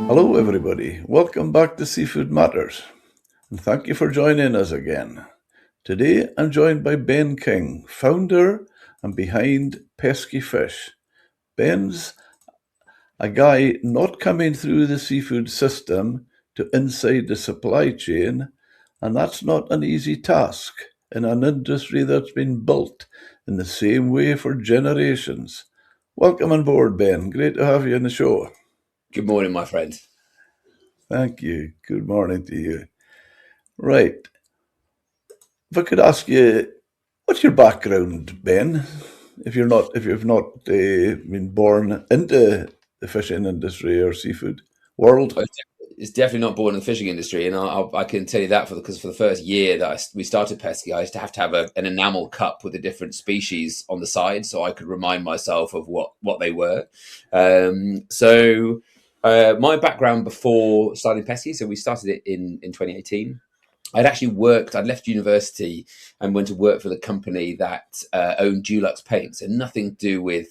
Hello, everybody. Welcome back to Seafood Matters, and thank you for joining us again. Today, I'm joined by Ben King, founder and behind Pesky Fish. Ben's a guy not coming through the seafood system to inside the supply chain, and that's not an easy task in an industry that's been built in the same way for generations. Welcome on board, Ben. Great to have you on the show. Good morning, my friend. Thank you. Good morning to you. Right. If I could ask you, what's your background, Ben? If you've not been born into the fishing industry or seafood world. Well, it's definitely not born in the fishing industry, and I can tell you that because for the first year that we started Pesky, I used to have an enamel cup with the different species on the side, so I could remind myself of what they were. My background before starting Pesky, so we started it in 2018. I'd left university and went to work for the company that owned Dulux paints, and nothing to do with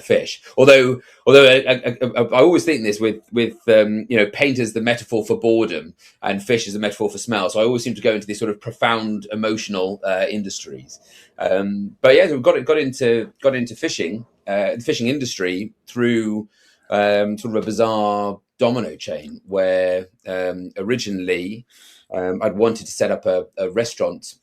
fish. Although I always think this with paint as the metaphor for boredom and fish as a metaphor for smell. So I always seem to go into these sort of profound emotional industries. But yeah, so we got into fishing, the fishing industry through sort of a bizarre domino chain where originally I'd wanted to set up a restaurant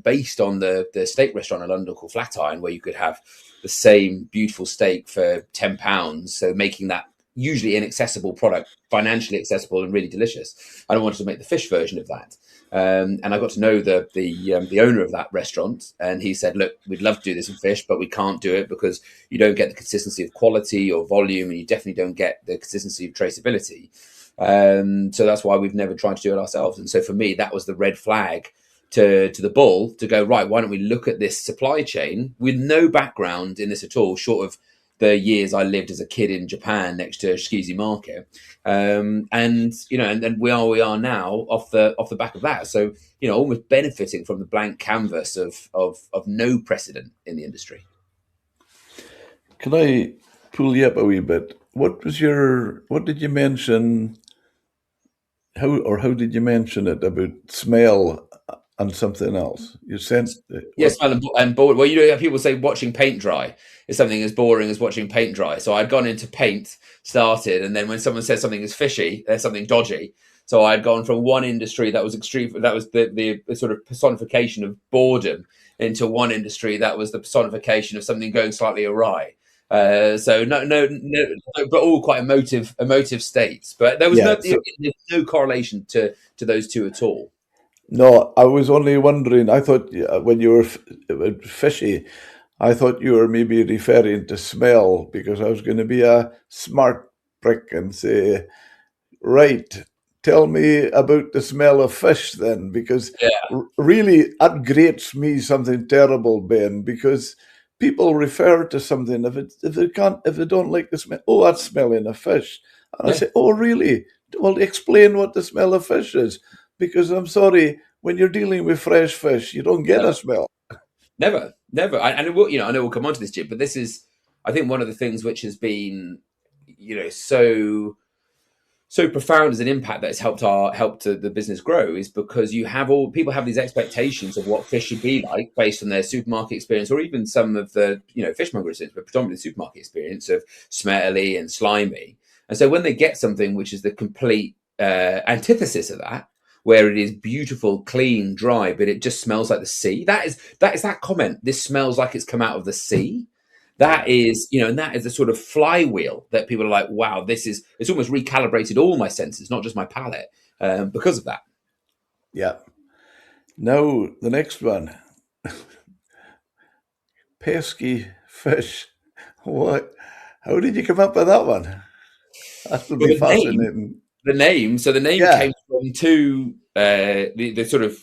based on the steak restaurant in London called Flatiron, where you could have the same beautiful steak for £10. So making that usually inaccessible product financially accessible and really delicious. And I wanted to make the fish version of that. And I got to know the owner of that restaurant, and he said, "Look, we'd love to do this in fish, but we can't do it because you don't get the consistency of quality or volume, and you definitely don't get the consistency of traceability. So that's why we've never tried to do it ourselves." And so for me, that was the red flag to the bull to go, right, why don't we look at this supply chain with no background in this at all, short of the years I lived as a kid in Japan next to Shikizi Market, and then we are now off the back of that. So almost benefiting from the blank canvas of no precedent in the industry. Can I pull you up a wee bit? What did you mention? How did you mention it about smell and something else? You sent Yes, and bored. Well, people say watching paint dry is something as boring as watching paint dry. So I'd gone into paint, started, and then when someone says something is fishy, there's something dodgy. So I'd gone from one industry that was extreme, that was the sort of personification of boredom, into one industry that was the personification of something going slightly awry. So no, but all quite emotive states. But there was yeah. no correlation to those two at all. No, I was only wondering. I thought when you were fishy, I thought you were maybe referring to smell because I was going to be a smart prick and say, right, tell me about the smell of fish then, because Yeah. really that grates me something terrible, Ben, because people refer to something if they don't like the smell. Oh, that's smelling of fish, and I Yeah. say, oh, really? Well, explain what the smell of fish is, because I'm sorry, when you're dealing with fresh fish, you don't get a smell. Never. And it will, I know we'll come on to this, Jim, but this is, I think, one of the things which has been, so profound as an impact that has helped the business grow is because people have these expectations of what fish should be like based on their supermarket experience, or even some of the fishmonger experience, but predominantly the supermarket experience of smelly and slimy. And so when they get something which is the complete antithesis of that, where it is beautiful, clean, dry, but it just smells like the sea. That is that comment. This smells like it's come out of the sea. That is, and that is the sort of flywheel that people are like, wow, it's almost recalibrated all my senses, not just my palate, because of that. Yeah. Now the next one, pesky fish. What? How did you come up with that one? That would Well, be fascinating. so the name Yeah. came from the sort of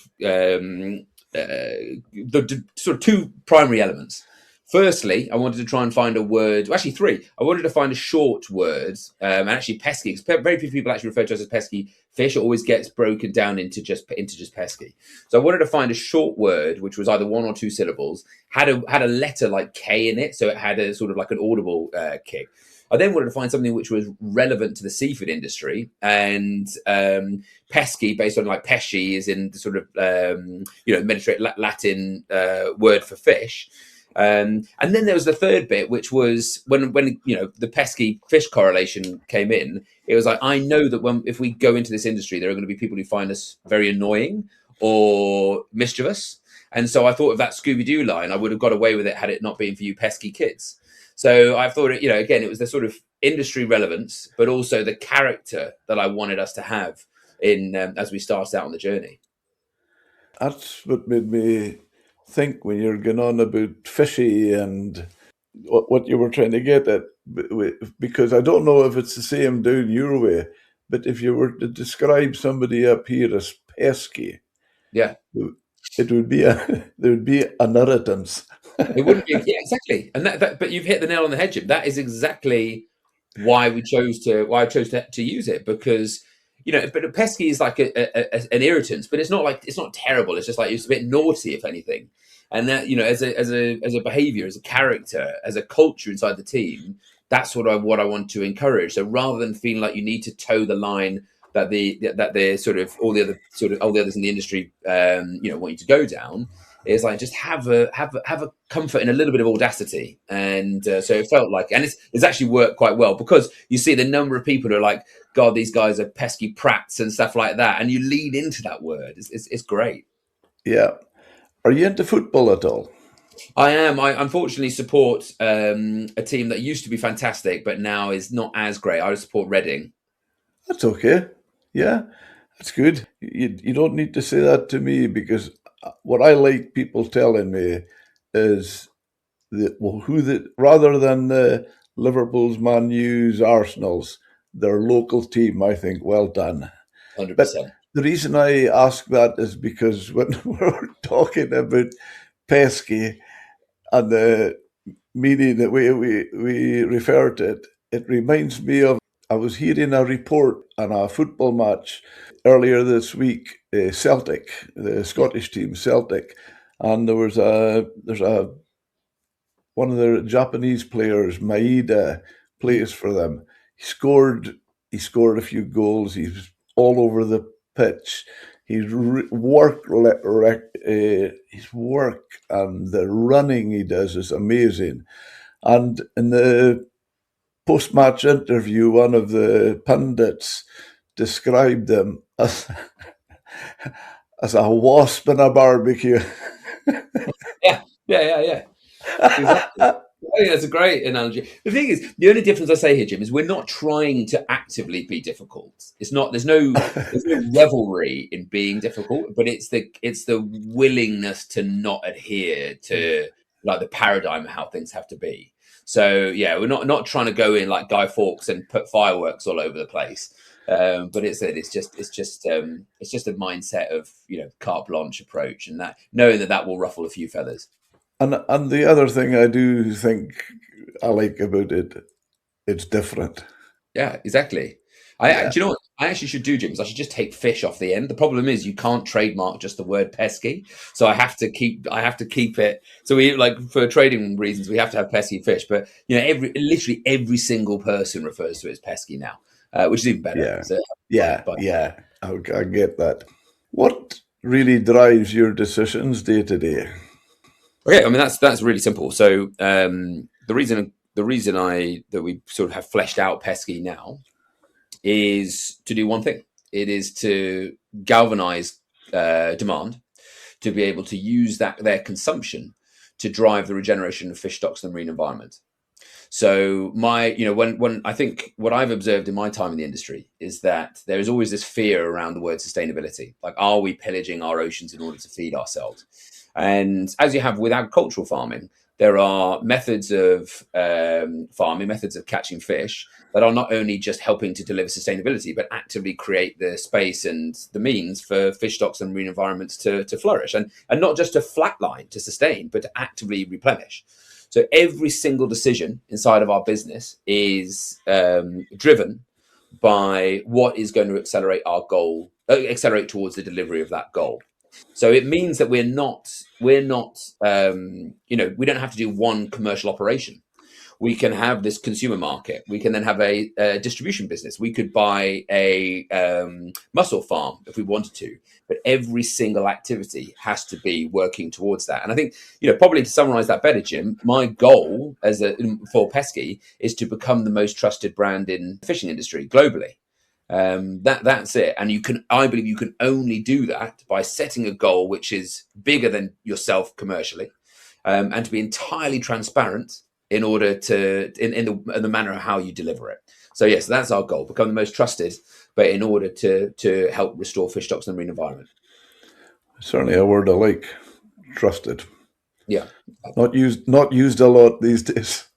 the sort of two primary elements. Firstly, I wanted to try and find a word. Well, actually, three. I wanted to find a short word, and actually pesky. Because very few people actually refer to us as pesky fish. It always gets broken down into just pesky. So I wanted to find a short word which was either one or two syllables, had a letter like K in it, so it had a sort of like an audible kick. I then wanted to find something which was relevant to the seafood industry, and pesky, based on like pesci, is in the sort of Mediterranean Latin word for fish. And then there was the third bit, which was when the pesky fish correlation came in. It was like, I know that if we go into this industry, there are going to be people who find us very annoying or mischievous. And so I thought of that Scooby-Doo line. I would have got away with it had it not been for you pesky kids. So I thought, again, it was the sort of industry relevance, but also the character that I wanted us to have in as we started out on the journey. That's what made me think when you're going on about fishy and what you were trying to get at, because I don't know if it's the same down your way, but if you were to describe somebody up here as pesky, Yeah. it would be there would be an irritance. It wouldn't be, yeah, exactly. And but you've hit the nail on the head, Jim. That is exactly why I chose to use it, because but pesky is like an irritant, but it's not terrible. It's just like it's a bit naughty, if anything. And that as a behavior, as a character, as a culture inside the team, that's what I want to encourage. So rather than feeling like you need to toe the line that the sort of all the others in the industry want you to go down, is like just have a comfort in a little bit of audacity. And so it felt like, and it's actually worked quite well, because you see the number of people who are like, God, these guys are pesky prats and stuff like that, and you lean into that word. It's great. Yeah. Are you into football at all? I am. I unfortunately support a team that used to be fantastic, but now is not as great. I support Reading. That's okay. Yeah, that's good. You don't need to say that to me, because what I like people telling me is rather than the Liverpool's, Man U's, Arsenal's, their local team. I think well done. 100%. The reason I ask that is because when we're talking about pesky and the meaning that we refer to it, it reminds me of, I was hearing a report on a football match earlier this week, Celtic, the Scottish team Celtic, and there's a one of the Japanese players, Maeda, plays for them. He scored a few goals. He's all over the pitch. His work and the running he does is amazing. And in the post-match interview, one of the pundits described him as as a wasp in a barbecue. Yeah. Exactly. I think that's a great analogy. The thing is, the only difference I say here, Jim, is we're not trying to actively be difficult. It's not. There's no revelry in being difficult, but it's the willingness to not adhere to like the paradigm of how things have to be. So yeah, we're not trying to go in like Guy Fawkes and put fireworks all over the place. But it's just a mindset of carte blanche approach, and that knowing that will ruffle a few feathers. And the other thing I do think I like about it, it's different. Yeah, exactly. Yeah. Do you know what I actually should do, Jim? Is I should just take fish off the end. The problem is you can't trademark just the word pesky, so I have to keep it. So we like for trading reasons we have to have pesky fish, but literally every single person refers to it as pesky now, which is even better. Yeah. So, Yeah. I get that. What really drives your decisions day to day? Okay, I mean that's really simple. So the reason that we sort of have fleshed out pesky now is to do one thing. It is to galvanize demand, to be able to use their consumption to drive the regeneration of fish stocks in the marine environment. So when I think what I've observed in my time in the industry is that there is always this fear around the word sustainability. Like, are we pillaging our oceans in order to feed ourselves? And as you have with agricultural farming, there are methods of farming, methods of catching fish that are not only just helping to deliver sustainability, but actively create the space and the means for fish stocks and marine environments to flourish, and not just to flatline, to sustain, but to actively replenish. So every single decision inside of our business is driven by what is going to accelerate our goal, accelerate towards the delivery of that goal. So it means that we're not we don't have to do one commercial operation. We can have this consumer market. We can then have a distribution business. We could buy a mussel farm if we wanted to. But every single activity has to be working towards that. And I think, probably to summarize that better, Jim, my goal for Pesky is to become the most trusted brand in the fishing industry globally. That's it. And I believe you can only do that by setting a goal which is bigger than yourself commercially, and to be entirely transparent in order to in the manner of how you deliver it. So yes, that's our goal: become the most trusted, but in order to help restore fish stocks and the marine environment. Certainly a word I like, trusted. Yeah, not used a lot these days.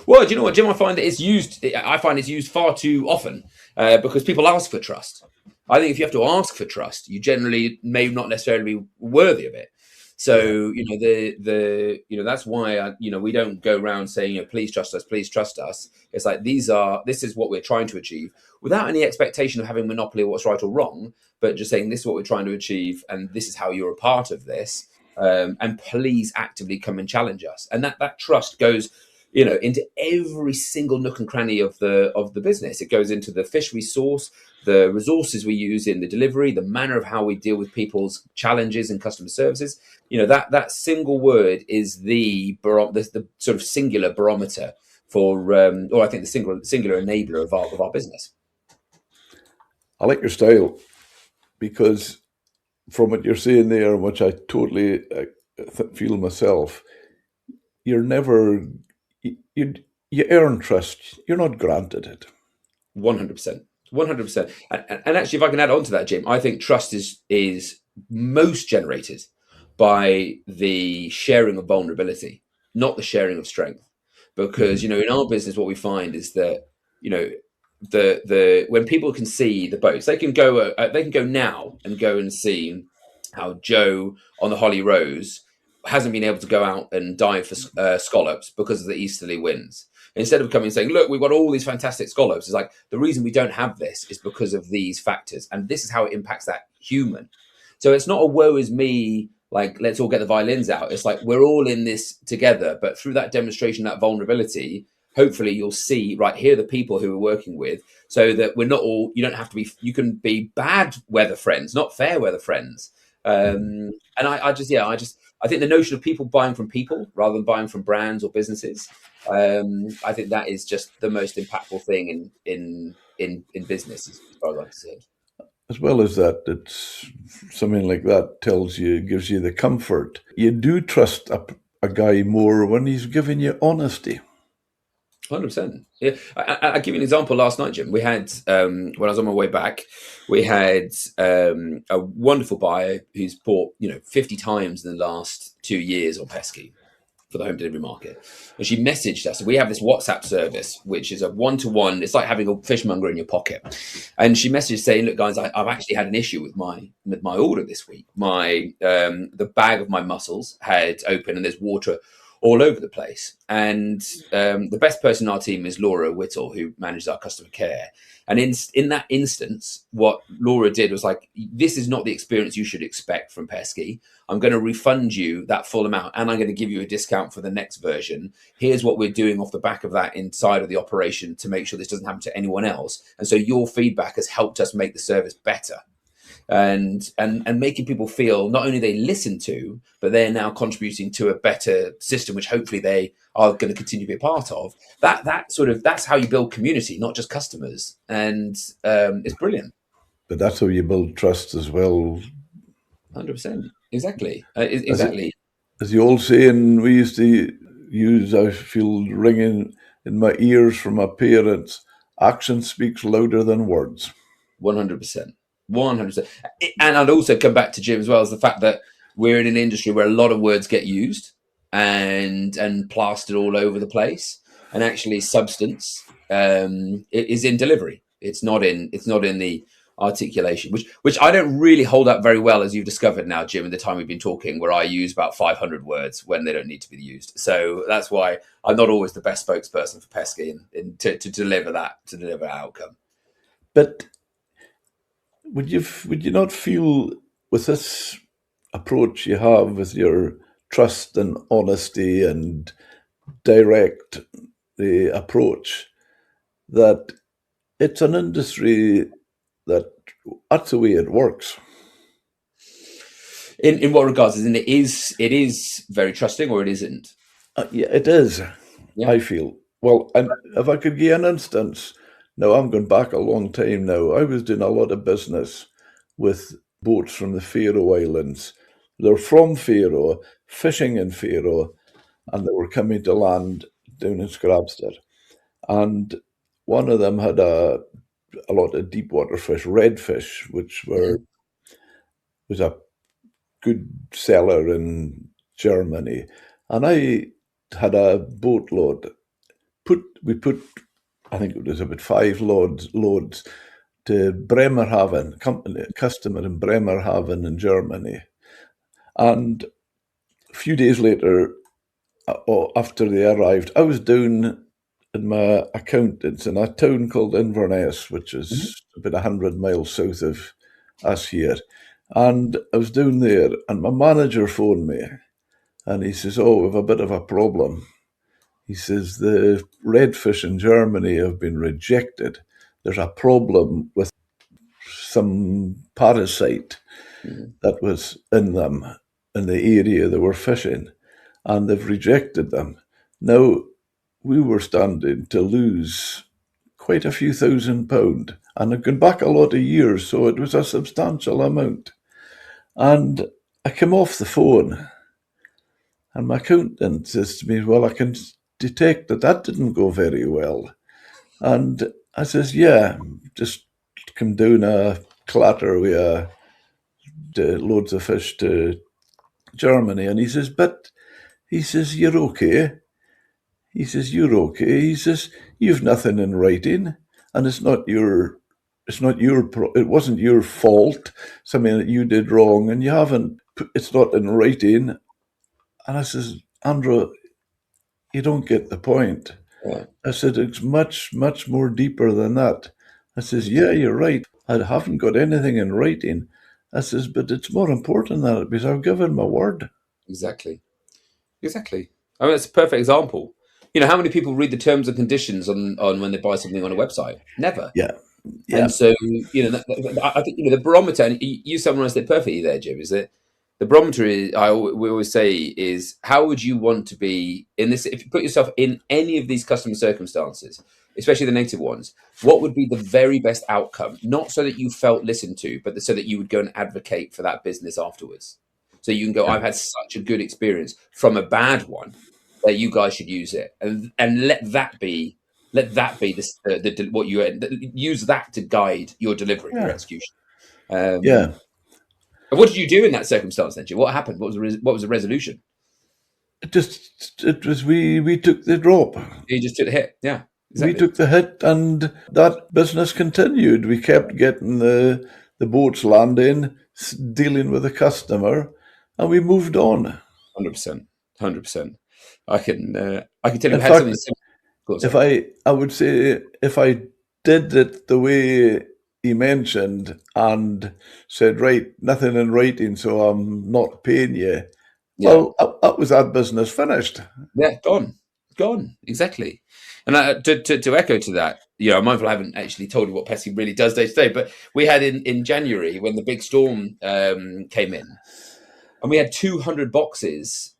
Well, do you know what, Jim? I find it's used far too often because people ask for trust. I think if you have to ask for trust, you generally may not necessarily be worthy of it. So that's why we don't go around saying please trust us, please trust us. It's like this is what we're trying to achieve without any expectation of having monopoly of what's right or wrong, but just saying this is what we're trying to achieve, and this is how you're a part of this. And please actively come and challenge us. And that trust goes into every single nook and cranny of the business. It goes into the fish we source, the resources we use in the delivery, the manner of how we deal with people's challenges and customer services. That single word is the sort of singular barometer for, or I think the singular enabler of our business. I like your style because from what you're saying there, which I totally feel myself, you're never. You earn trust. You're not granted it. 100%. 100%. And actually, if I can add on to that, Jim, I think trust is most generated by the sharing of vulnerability, not the sharing of strength. Because, in our business, what we find is that, the when people can see the boats, they can go now and go and see how Joe on the Holly Rose hasn't been able to go out and dive for scallops because of the easterly winds. Instead of coming and saying, look, we've got all these fantastic scallops, it's like the reason we don't have this is because of these factors, and this is how it impacts that human. So it's not a woe is me, like let's all get the violins out. It's like we're all in this together, but through that demonstration, that vulnerability, hopefully you'll see, right, here are the people who we're working with, so that we're not all, you don't have to be, you can be bad weather friends, not fair weather friends. And I think the notion of people buying from people rather than buying from brands or businesses, I think that is just the most impactful thing in business, as far as I'm concerned. As well as that, it's something like that gives you the comfort. You do trust a guy more when he's giving you honesty. 100%. Yeah, I'll give you an example. Last night, Jim, we had when I was on my way back, we had a wonderful buyer who's bought 50 times in the last 2 years on Pesky for the home delivery market, and she messaged us. We have this WhatsApp service which is a one-to-one. It's like having a fishmonger in your pocket, and she messaged saying, "Look, guys, I've actually had an issue with my order this week. My the bag of my mussels had opened and there's water all over the place. And the best person in our team is Laura Whittle, who manages our customer care. And in that instance, what Laura did was like, this is not the experience you should expect from Pesky. I'm going to refund you that full amount, and I'm going to give you a discount for the next version. Here's what we're doing off the back of that inside of the operation to make sure this doesn't happen to anyone else. And so your feedback has helped us make the service better." And making people feel not only they listen to, but they're now contributing to a better system, which hopefully they are going to continue to be a part of. That's how you build community, not just customers. And it's brilliant. But that's how you build trust as well. 100%. Exactly. Exactly. As the old saying we used to use, I feel ringing in my ears from my parents, action speaks louder than words. 100%. 100%. And I'd also come back to Jim as well as the fact that we're in an industry where a lot of words get used and plastered all over the place, and actually substance is in delivery. It's not in the articulation, which I don't really hold up very well, as you've discovered now, Jim, in the time we've been talking, where I use about 500 words when they don't need to be used. So that's why I'm not always the best spokesperson for Pesky to deliver that outcome. But would you not feel, with this approach you have with your trust and honesty and direct the approach that it's an industry that that's the way it works. In what regards? Is it is very trusting, or it isn't? Yeah, it is, Yeah. I feel. Well, and if I could give an instance, now I'm going back a long time now. I was doing a lot of business with boats from the Faroe Islands. They're from Faroe, fishing in Faroe, and they were coming to land down in Scrabster. And one of them had a lot of deep water fish, redfish, which Mhm. was a good seller in Germany. And I had a boatload. We put I think it was about five loads to Bremerhaven, company customer in Bremerhaven in Germany. And a few days later, after they arrived, I was down in my accountants in a town called Inverness, which Mhm. is about 100 miles south of us here. And I was down there, and my manager phoned me, and he says, "Oh, we have a bit of a problem." He says, "The redfish in Germany have been rejected. There's a problem with some parasite Mhm. that was in them in the area they were fishing, and they've rejected them." Now, we were standing to lose quite a few £1,000, and I've gone back a lot of years, so it was a substantial amount. And I came off the phone, and my accountant says to me, "Well, I can detect that that didn't go very well." And I says, "Yeah, just come down a clatter with loads of fish to Germany." And he says, "But," he says, "you're okay." He says, "You're okay." He says, "You've nothing in writing, and it wasn't your fault, something that you did wrong, and you haven't, it's not in writing." And I says, "Andrew, you don't get the point." Yeah. I said, "It's much, much more deeper than that." I says, "Yeah, 100%. you're right. I haven't got anything in writing." I says, "But it's more important than that because I've given my word." Exactly. Exactly. I mean, that's a perfect example. How many people read the terms and conditions on when they buy something on a website? Never. Yeah, And yeah, so, I think the barometer, and you summarised it perfectly there, Jim. Is that the barometer is? We always say is how would you want to be in this? If you put yourself in any of these customer circumstances, especially the negative ones, what would be the very best outcome? Not so that you felt listened to, but so that you would go and advocate for that business afterwards. So you can go, yeah, "I've had such a good experience from a bad one that you guys should use it," and let that be what you use that to guide your delivery, your yeah, execution. yeah. And what did you do in that circumstance then, Jim? What happened? What was the resolution? It was we took the drop. You just took the hit. Yeah, We exactly. took the hit, and that business continued. We kept getting the boats landing, dealing with the customer, and we moved on. 100%. 100%. I can tell you In we had something fact, similar. Go on, if sorry. I would say if I did it the way he mentioned and said, "Right, nothing in writing, so I'm not paying you," Yeah. well, that was that business finished. Yeah, gone, exactly. And to echo to that, I'm mindful I haven't actually told you what Pesky really does day to day, but we had in January when the big storm came in, and we had 200 boxes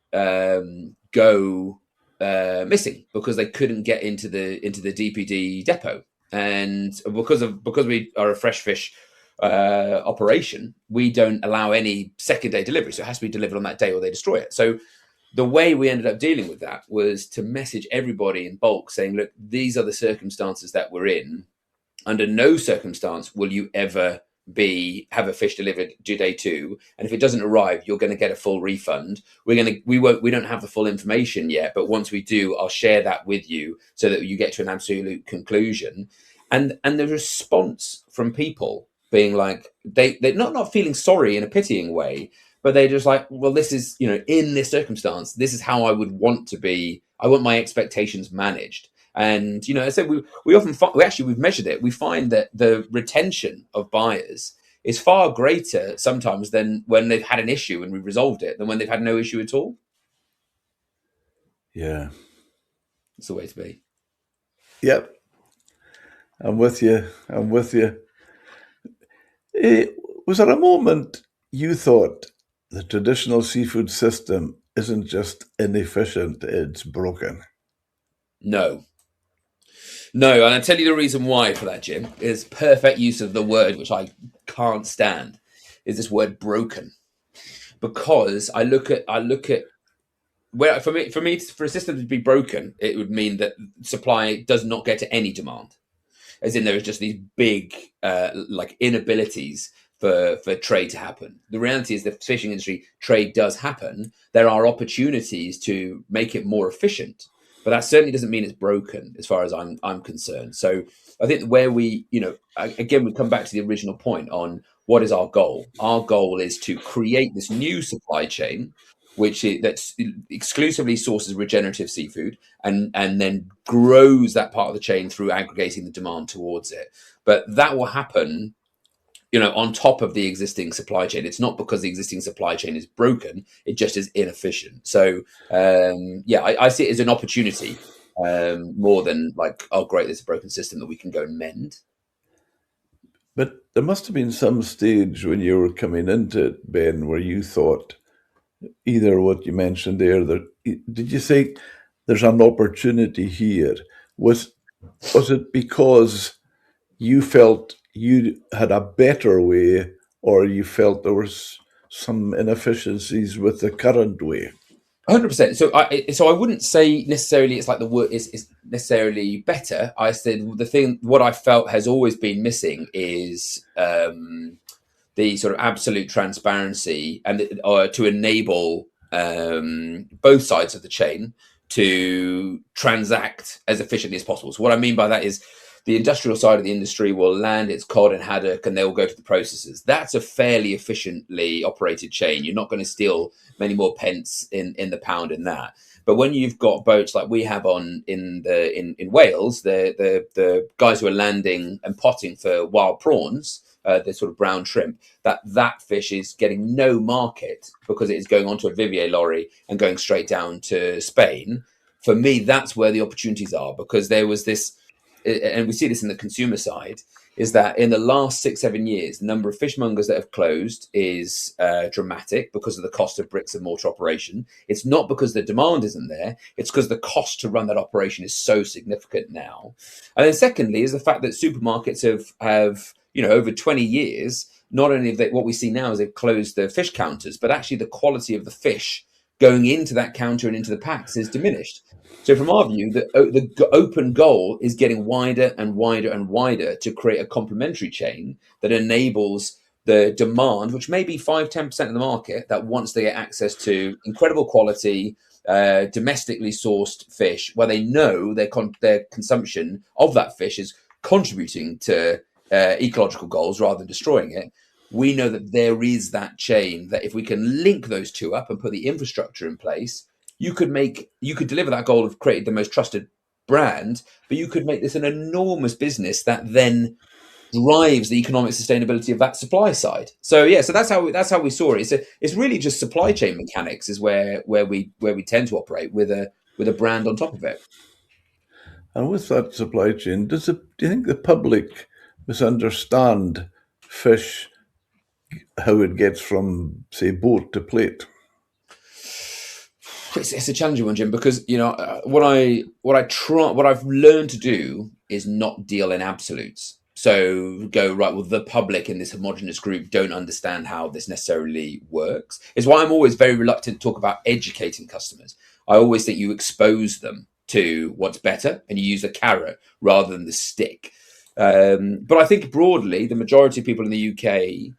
go missing because they couldn't get into the DPD depot, and because we are a fresh fish operation, we don't allow any second day delivery, so it has to be delivered on that day or they destroy it. So the way we ended up dealing with that was to message everybody in bulk saying, "Look, these are the circumstances that we're in. Under no circumstance will you ever have a fish delivered due day two, and if it doesn't arrive, you're going to get a full refund. We don't have the full information yet, but once we do, I'll share that with you so that you get to an absolute conclusion." And the response from people being like, they're not feeling sorry in a pitying way, but they're just like, "Well, this is, in this circumstance, this is how I would want to be. I want my expectations managed." And I said we often we've measured it. We find that the retention of buyers is far greater sometimes than when they've had an issue and we've resolved it than when they've had no issue at all. Yeah. It's the way to be. Yep, I'm with you. I'm with you. Eh, was there a moment you thought the traditional seafood system isn't just inefficient, it's broken? No, no, and I tell you the reason why for that, Jim, is perfect use of the word which I can't stand. Is this word broken? Because I look at where for a system to be broken, it would mean that supply does not get to any demand, as in there is just these big like inabilities for trade to happen. The reality is the fishing industry trade does happen. There are opportunities to make it more efficient, but that certainly doesn't mean it's broken as far as I'm concerned. So I think where again we come back to the original point on what is our goal. Our goal is to create this new supply chain that's exclusively sources regenerative seafood and then grows that part of the chain through aggregating the demand towards it. But that will happen, on top of the existing supply chain. It's not because the existing supply chain is broken; it just is inefficient. So, yeah, I see it as an opportunity more than like, oh, great, there's a broken system that we can go and mend. But there must have been some stage when you were coming into it, Ben, where you thought either what you mentioned there, that did you say there's an opportunity here? Was was it because you felt you had a better way, or you felt there was some inefficiencies with the current way? 100%. So I wouldn't say necessarily it's like the word is necessarily better. I said what I felt has always been missing is the sort of absolute transparency and to enable both sides of the chain to transact as efficiently as possible. So what I mean by that is the industrial side of the industry will land its cod and haddock and they'll go to the processors. That's a fairly efficiently operated chain. You're not going to steal many more pence in the pound in that. But when you've got boats like we have in Wales, the guys who are landing and potting for wild prawns, the sort of brown shrimp, that fish is getting no market because it is going onto a Vivier lorry and going straight down to Spain. For me, that's where the opportunities are, because there was this, and we see this in the consumer side, is that in the last 6-7 years, the number of fishmongers that have closed is dramatic because of the cost of bricks and mortar operation. It's not because the demand isn't there; it's because the cost to run that operation is so significant now. And then, secondly, is the fact that supermarkets have over 20 years. Not only what we see now is they've closed the fish counters, but actually the quality of the fish going into that counter and into the packs is diminished. So from our view, the open goal is getting wider and wider and wider to create a complementary chain that enables the demand, which may be 5-10% of the market, that wants to get access to incredible quality, domestically sourced fish, where they know their consumption of that fish is contributing to ecological goals rather than destroying it. We know that there is that chain, that if we can link those two up and put the infrastructure in place, you could deliver that goal of creating the most trusted brand, but you could make this an enormous business that then drives the economic sustainability of that supply side. So yeah, so that's how we saw it. It's really just supply chain mechanics is where we tend to operate with a brand on top of it. And with that supply chain, do you think the public misunderstand fish, how it gets from, say, boat to plate? It's a challenging one, Jim, because what I've learned to do is not deal in absolutes. So go right. Well, the public in this homogenous group don't understand how this necessarily works. It's why I'm always very reluctant to talk about educating customers. I always think you expose them to what's better and you use the carrot rather than the stick. But I think broadly, the majority of people in the UK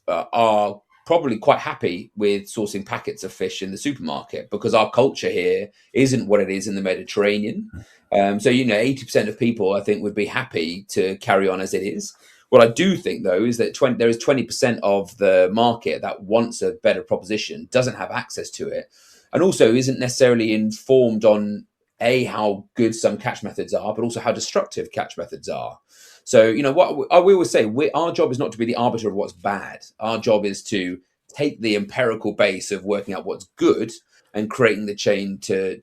are probably quite happy with sourcing packets of fish in the supermarket, because our culture here isn't what it is in the Mediterranean. So 80% of people, I think, would be happy to carry on as it is. What I do think, though, is that there is 20% of the market that wants a better proposition, doesn't have access to it, and also isn't necessarily informed on how good some catch methods are, but also how destructive catch methods are. So, what we always say, our job is not to be the arbiter of what's bad. Our job is to take the empirical base of working out what's good and creating the chain to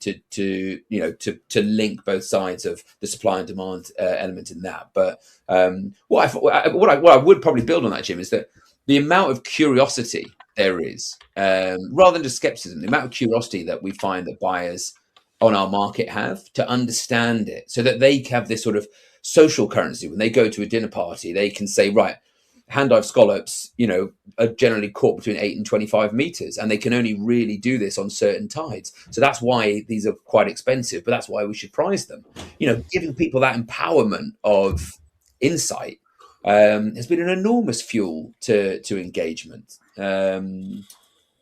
link both sides of the supply and demand element in that. But what I would probably build on that, Jim, is that the amount of curiosity there is, rather than just skepticism, the amount of curiosity that we find that buyers on our market have to understand it, so that they have this sort of social currency. When they go to a dinner party, they can say, right, hand dive scallops, are generally caught between 8 and 25 meters, and they can only really do this on certain tides. So that's why these are quite expensive, but that's why we should prize them. Giving people that empowerment of insight has been an enormous fuel to engagement. And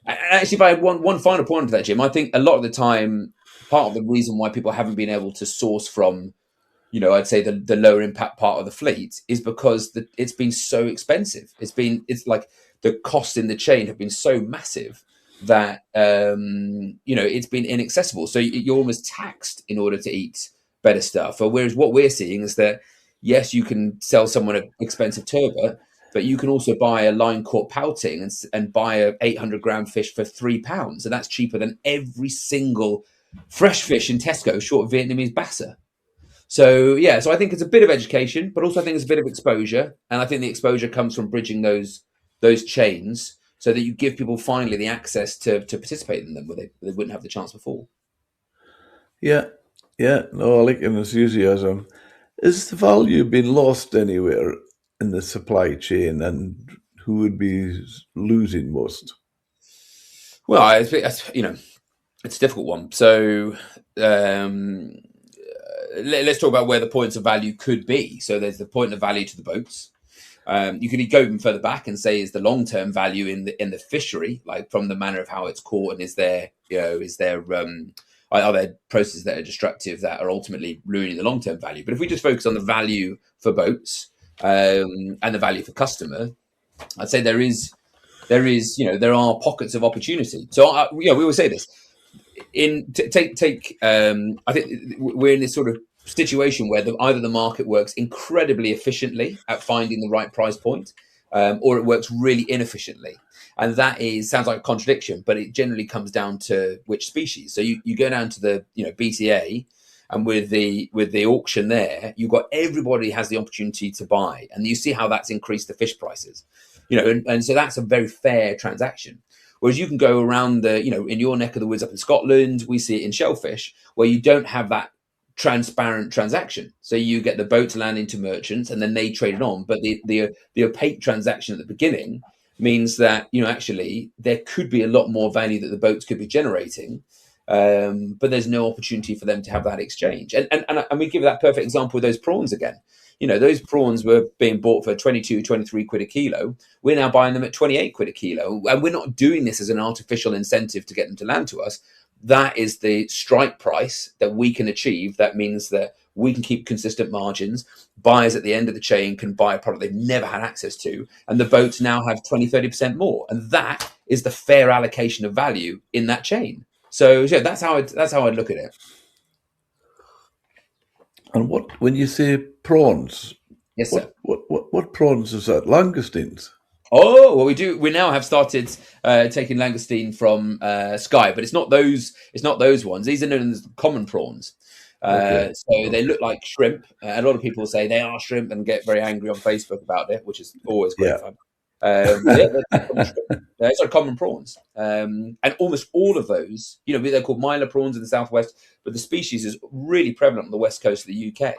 actually, if I had one final point to that, Jim, I think a lot of the time, part of the reason why people haven't been able to source from, I'd say the lower impact part of the fleet is because it's been so expensive. It's like the costs in the chain have been so massive that, it's been inaccessible. So you're almost taxed in order to eat better stuff. Whereas what we're seeing is that, yes, you can sell someone an expensive turbot, but you can also buy a line caught pouting and buy a 800-gram fish for £3. And that's cheaper than every single fresh fish in Tesco, short of Vietnamese bassa. So I think it's a bit of education, but also I think it's a bit of exposure, and I think the exposure comes from bridging those chains, so that you give people finally the access to participate in them where they wouldn't have the chance before. Yeah, no, I like an enthusiasm. Is the value been lost anywhere in the supply chain, and who would be losing most? Well, it's a difficult one. So let's talk about where the points of value could be. So there's the point of value to the boats. You can go even further back and say, is the long-term value in the fishery, like from the manner of how it's caught, and are there processes that are destructive that are ultimately ruining the long-term value? But if we just focus on the value for boats and the value for customer, I'd say there are pockets of opportunity. So we always say this. I think we're in this sort of situation where either the market works incredibly efficiently at finding the right price point, or it works really inefficiently. And that sounds like a contradiction, but it generally comes down to which species. So you go down to the BTA, and with the auction there, you've got everybody has the opportunity to buy, and you see how that's increased the fish prices. And so that's a very fair transaction. Whereas you can go around in your neck of the woods up in Scotland, we see it in shellfish, where you don't have that transparent transaction. So you get the boats landing to merchants, and then they trade it on. But the opaque transaction at the beginning means that actually there could be a lot more value that the boats could be generating, but there's no opportunity for them to have that exchange. And we give that perfect example with those prawns again. Those prawns were being bought for 22, 23 quid a kilo. We're now buying them at 28 quid a kilo. And we're not doing this as an artificial incentive to get them to land to us. That is the strike price that we can achieve. That means that we can keep consistent margins. Buyers at the end of the chain can buy a product they've never had access to. And the boats now have 20, 30% more. And that is the fair allocation of value in that chain. So that's how I'd look at it. And when you say prawns, yes, sir. What prawns is that? Langoustines? Oh, well, we now have started taking langoustine from Skye, but it's not those ones. These are known as common prawns. So they look like shrimp. A lot of people say they are shrimp and get very angry on Facebook about it, which is always great fun. Those are common prawns, and almost all of those, they're called mylar prawns in the southwest, but the species is really prevalent on the west coast of the UK.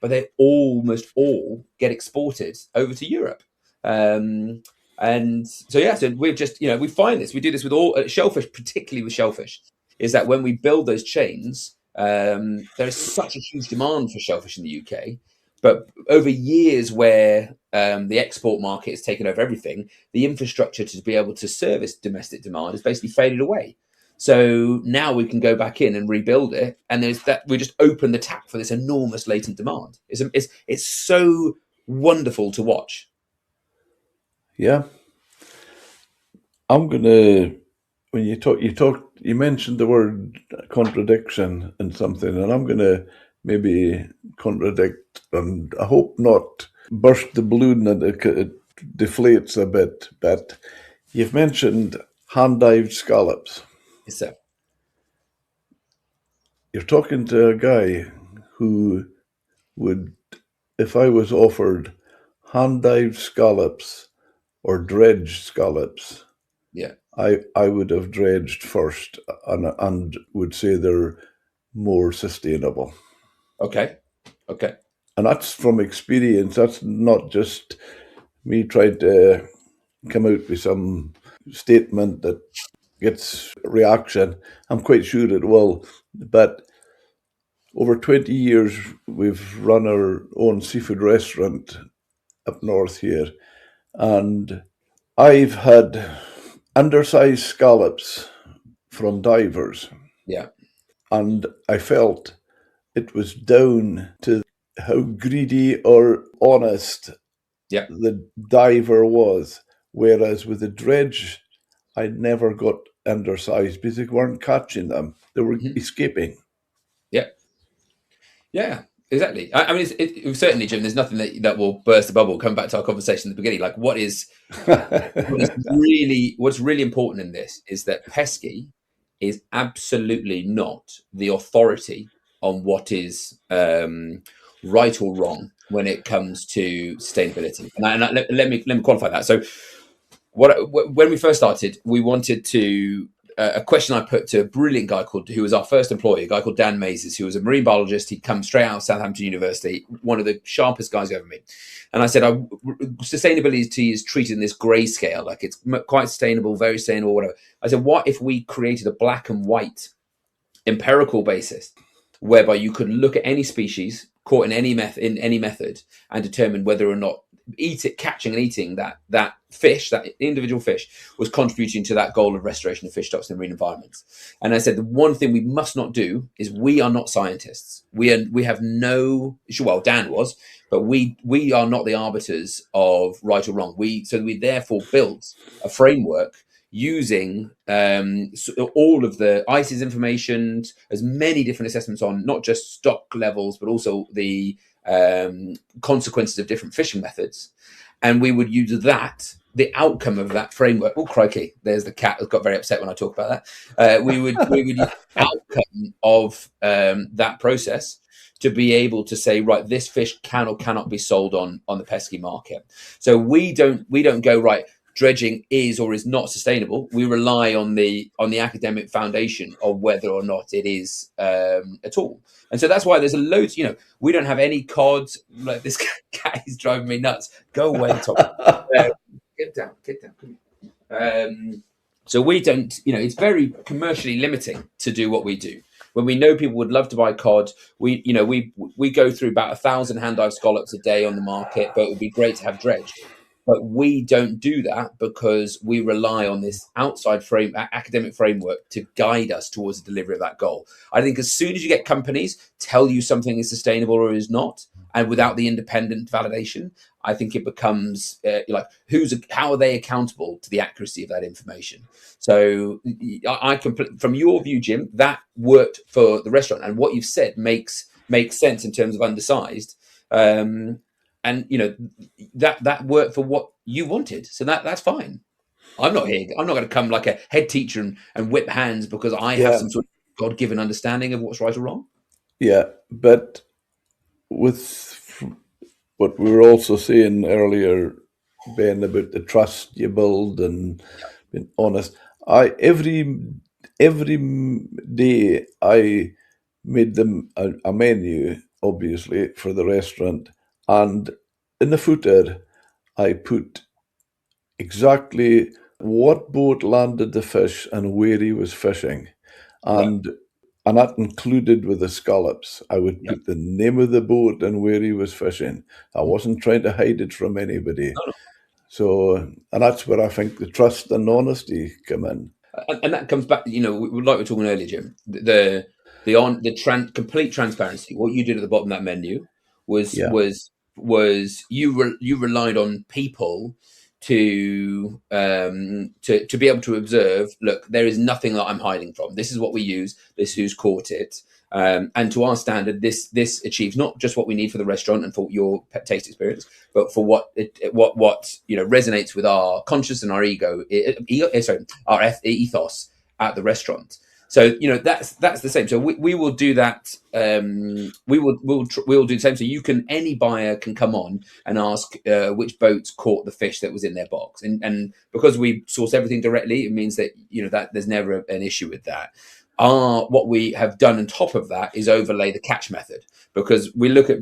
But they almost all get exported over to Europe, and so we've just we find this. We do this with all shellfish, particularly with shellfish, is that when we build those chains, there is such a huge demand for shellfish in the UK. But over years where the export market has taken over everything, the infrastructure to be able to service domestic demand has basically faded away. So now we can go back in and rebuild it, and we just open the tap for this enormous latent demand. It's so wonderful to watch. Yeah, I'm gonna. When you mentioned the word contradiction in something, and I'm gonna maybe contradict, and I hope not burst the balloon and it deflates a bit. But You've mentioned hand-dived scallops. Yes, sir. You're talking to a guy who would, if I was offered hand-dived scallops or dredged scallops, Yeah. I would have dredged first and would say they're more sustainable. Okay. Okay. And that's from experience. That's not just me trying to come out with some statement that gets reaction. I'm quite sure it will. But over 20 years, we've run our own seafood restaurant up north here. And I've had undersized scallops from divers. Yeah. And I felt it was down to how greedy or honest Yeah. the diver was. Whereas with the dredge, I never got undersized because they weren't catching them. They were Mhm. escaping. Yeah. Yeah. Exactly. I mean, certainly, Jim. There's nothing that will burst the bubble. Coming back to our conversation at the beginning, like what's really important in this is that pesky is absolutely not the authority on what is right or wrong when it comes to sustainability. Let me qualify that. So, when we first started, we wanted to. A question I put to a brilliant guy who was our first employee, a guy called Dan Mazes, who was a marine biologist. He'd come straight out of Southampton University, one of the sharpest guys you ever meet. And I said, sustainability is treated in this grayscale, like it's quite sustainable, very sustainable, whatever. I said, what if we created a black and white empirical basis whereby you could look at any species caught in any method and determine whether or not catching and eating that fish, that individual fish, was contributing to that goal of restoration of fish stocks in marine environments. And I said the one thing we must not do is, we are not scientists. We have no, well, Dan was, but we are not the arbiters of right or wrong. We therefore built a framework using all of the ICES information, as many different assessments on not just stock levels, but also the consequences of different fishing methods. And we would use the outcome of that framework. Oh, crikey, there's the cat that got very upset when I talk about that. We would use the outcome of that process to be able to say, right, this fish can or cannot be sold on the pesky market. So we don't go, right, dredging is or is not sustainable. We rely on the academic foundation of whether or not it is at all. And so that's why there's a loads. We don't have any cod. Like, this cat is driving me nuts. Go away, Tom. Get down. Come here. So we don't. It's very commercially limiting to do what we do. When we know people would love to buy cod, we go through about 1,000 hand dive scallops a day on the market, but it would be great to have dredge. But we don't do that because we rely on this outside academic framework to guide us towards the delivery of that goal. I think as soon as you get companies tell you something is sustainable or is not, and without the independent validation, I think it becomes like, how are they accountable to the accuracy of that information? So from your view, Jim, that worked for the restaurant, and what you've said makes sense in terms of undersized. And that worked for what you wanted, so that's fine. I'm not going to come like a head teacher and whip hands because I have Yeah, some sort of God-given understanding of what's right or wrong. yeah. But with what we were also saying earlier, Ben, about the trust you build and being honest, I every day I made them a menu, obviously, for the restaurant, and in the footer I put exactly what boat landed the fish and where he was fishing. Right. And that included with the scallops. I would Yeah. put the name of the boat and where he was fishing. I wasn't trying to hide it from anybody. No, no. So, and that's where I think the trust and honesty come in. And that comes back, like we were talking earlier, Jim. Complete transparency. What you did at the bottom of that menu was Yeah, you relied on people to be able to observe, look, there is nothing that I'm hiding from. This is what we use. This is who's caught it. And to our standard, this achieves not just what we need for the restaurant and for your taste experience, but for what resonates with our conscious and our our ethos at the restaurant. So that's the same. So we will do that. We'll do the same. So any buyer can come on and ask which boats caught the fish that was in their box, and because we source everything directly, it means that that there's never an issue with that. What we have done on top of that is overlay the catch method, because we look at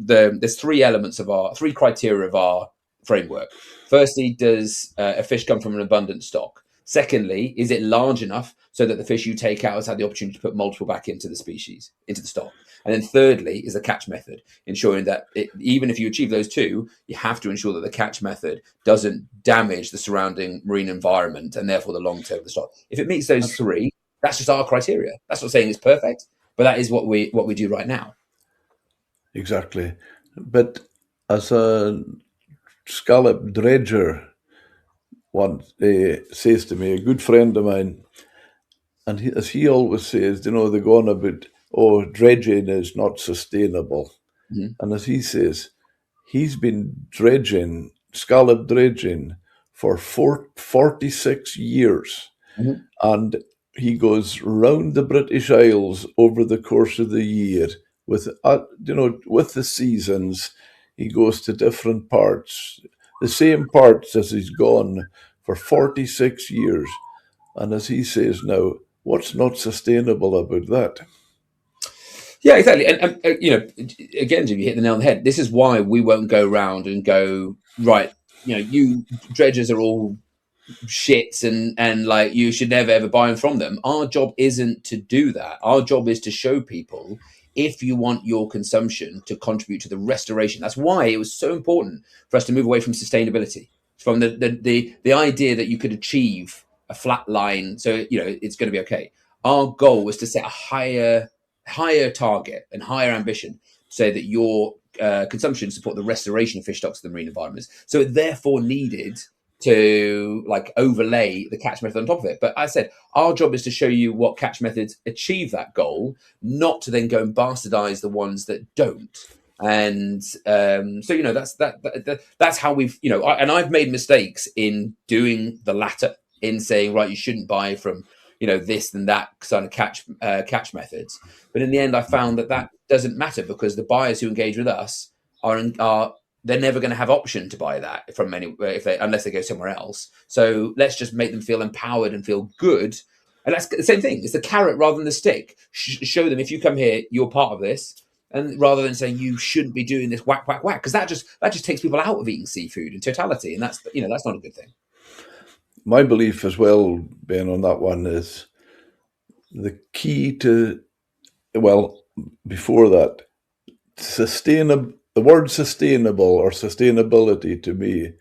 there's three criteria of our framework. Firstly, does a fish come from an abundant stock? Secondly, is it large enough so that the fish you take out has had the opportunity to put multiple back into the stock? And then thirdly is the catch method, ensuring that even if you achieve those two, you have to ensure that the catch method doesn't damage the surrounding marine environment and therefore the long term of the stock. If it meets those three, that's just our criteria. That's not saying it's perfect, but that is what we do right now. Exactly. But as a scallop dredger once says to me, a good friend of mine, and as he always says, they're going about, dredging is not sustainable. Mm-hmm. And as he says, he's been scallop dredging for 46 years. Mm-hmm. And he goes round the British Isles over the course of the year with the seasons. He goes to different parts, the same parts as he's gone for 46 years. And as he says now, what's not sustainable about that? Yeah, exactly. And again, Jim, you hit the nail on the head. This is why we won't go around and go, right, you dredgers are all shits and like you should never ever buy them from them. Our job isn't to do that. Our job is to show people, if you want your consumption to contribute to the restoration. That's why it was so important for us to move away from sustainability, from the idea that you could achieve a flat line, so it's going to be okay. Our goal was to set a higher target and higher ambition, so that your consumption support the restoration of fish stocks in the marine environments. So it therefore needed to overlay the catch method on top of it. But I said our job is to show you what catch methods achieve that goal, not to then go and bastardize the ones that don't. And that's how we've and I've made mistakes in doing the latter, in saying, right, you shouldn't buy from this and that kind of catch methods. But in the end, I found that doesn't matter, because the buyers who engage with us are they're never going to have option to buy that from unless they go somewhere else. So let's just make them feel empowered and feel good. And that's the same thing. It's the carrot rather than the stick. Show them, if you come here, you're part of this. And rather than saying you shouldn't be doing this whack, whack, whack, because that just takes people out of eating seafood in totality. And that's not a good thing. My belief as well, Ben, on that one is the key to, before that, the word sustainable or sustainability to me